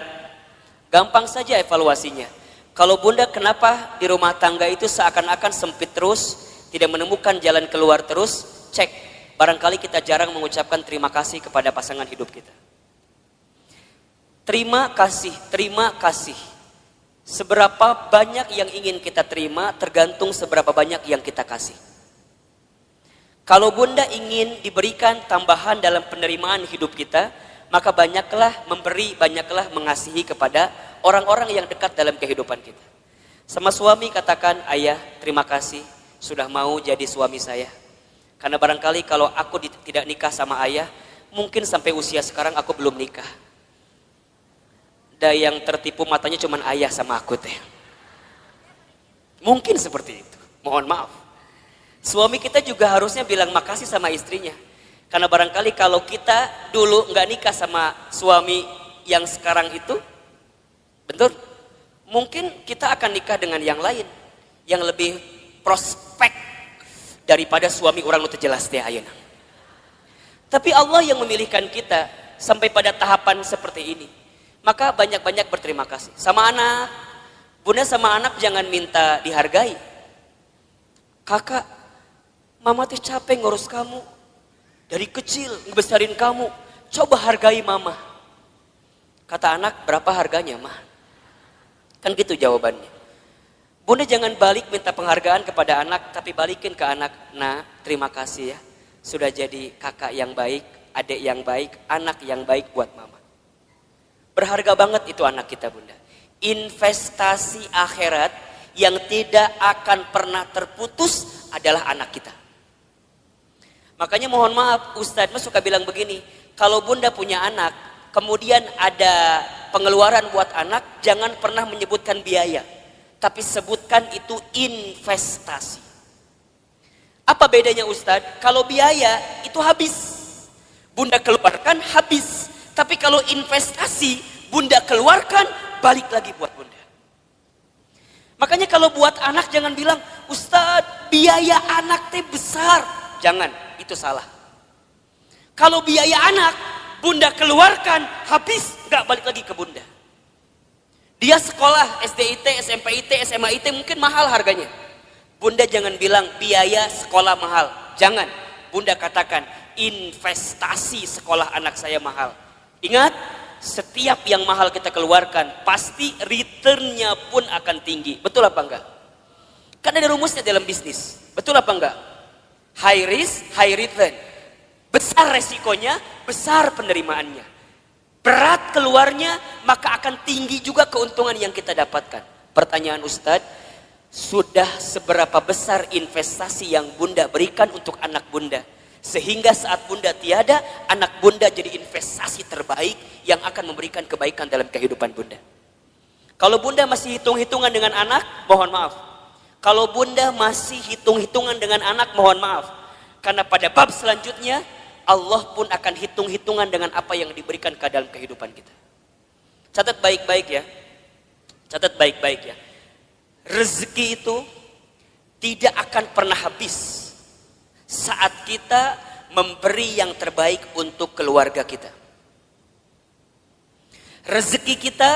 Gampang saja evaluasinya. Kalau bunda kenapa di rumah tangga itu seakan-akan sempit terus, tidak menemukan jalan keluar terus, cek. Barangkali kita jarang mengucapkan terima kasih kepada pasangan hidup kita. Terima kasih, terima kasih. Seberapa banyak yang ingin kita terima tergantung seberapa banyak yang kita kasih. Kalau bunda ingin diberikan tambahan dalam penerimaan hidup kita, maka banyaklah memberi, banyaklah mengasihi kepada orang-orang yang dekat dalam kehidupan kita. Sama suami katakan, ayah terima kasih sudah mau jadi suami saya. Karena barangkali kalau aku tidak nikah sama ayah, mungkin sampai usia sekarang aku belum nikah. Dan yang tertipu matanya cuman ayah sama aku teh. Mungkin seperti itu. Mohon maaf. Suami kita juga harusnya bilang makasih sama istrinya. Karena barangkali kalau kita dulu nggak nikah sama suami yang sekarang itu, betul? Mungkin kita akan nikah dengan yang lain, yang lebih prospek daripada suami orang itu jelas teh ayeuna. Tapi Allah yang memilihkan kita sampai pada tahapan seperti ini. Maka banyak-banyak berterima kasih. Sama anak, bunda sama anak jangan minta dihargai. Kakak, mama tuh capek ngurus kamu. Dari kecil ngebesarin kamu. Coba hargai mama. Kata anak, berapa harganya mah? Kan gitu jawabannya. Bunda jangan balik minta penghargaan kepada anak, tapi balikin ke anak. Nah, terima kasih ya. Sudah jadi kakak yang baik, adik yang baik, anak yang baik buat mama. Berharga banget itu anak kita bunda. Investasi akhirat yang tidak akan pernah terputus adalah anak kita. Makanya mohon maaf, Ustadz mah suka bilang begini. Kalau bunda punya anak, kemudian ada pengeluaran buat anak, jangan pernah menyebutkan biaya. Tapi sebutkan itu investasi. Apa bedanya Ustadz? Kalau biaya itu habis. Bunda keluarkan habis. Tapi kalau investasi, bunda keluarkan balik lagi buat bunda. Makanya kalau buat anak jangan bilang, Ustadz biaya anak teh besar. Jangan, itu salah. Kalau biaya anak, bunda keluarkan habis, gak balik lagi ke bunda. Dia sekolah SDIT, SMPIT, SMAIT mungkin mahal harganya. Bunda jangan bilang biaya sekolah mahal. Jangan. Bunda katakan investasi sekolah anak saya mahal. Ingat, setiap yang mahal kita keluarkan, pasti returnnya pun akan tinggi. Betul apa enggak? Kan ada rumusnya dalam bisnis. Betul apa enggak? High risk, high return. Besar resikonya, besar penerimaannya. Berat keluarnya, maka akan tinggi juga keuntungan yang kita dapatkan. Pertanyaan Ustadz, sudah seberapa besar investasi yang Bunda berikan untuk anak Bunda? Sehingga saat Bunda tiada, anak Bunda jadi investasi terbaik yang akan memberikan kebaikan dalam kehidupan Bunda. Kalau Bunda masih hitung-hitungan dengan anak, mohon maaf. Kalau Bunda masih hitung-hitungan dengan anak, mohon maaf. Karena pada bab selanjutnya, Allah pun akan hitung-hitungan dengan apa yang diberikan ke dalam kehidupan kita. Catat baik-baik ya. Catat baik-baik ya. Rezeki itu tidak akan pernah habis saat kita memberi yang terbaik untuk keluarga kita. Rezeki kita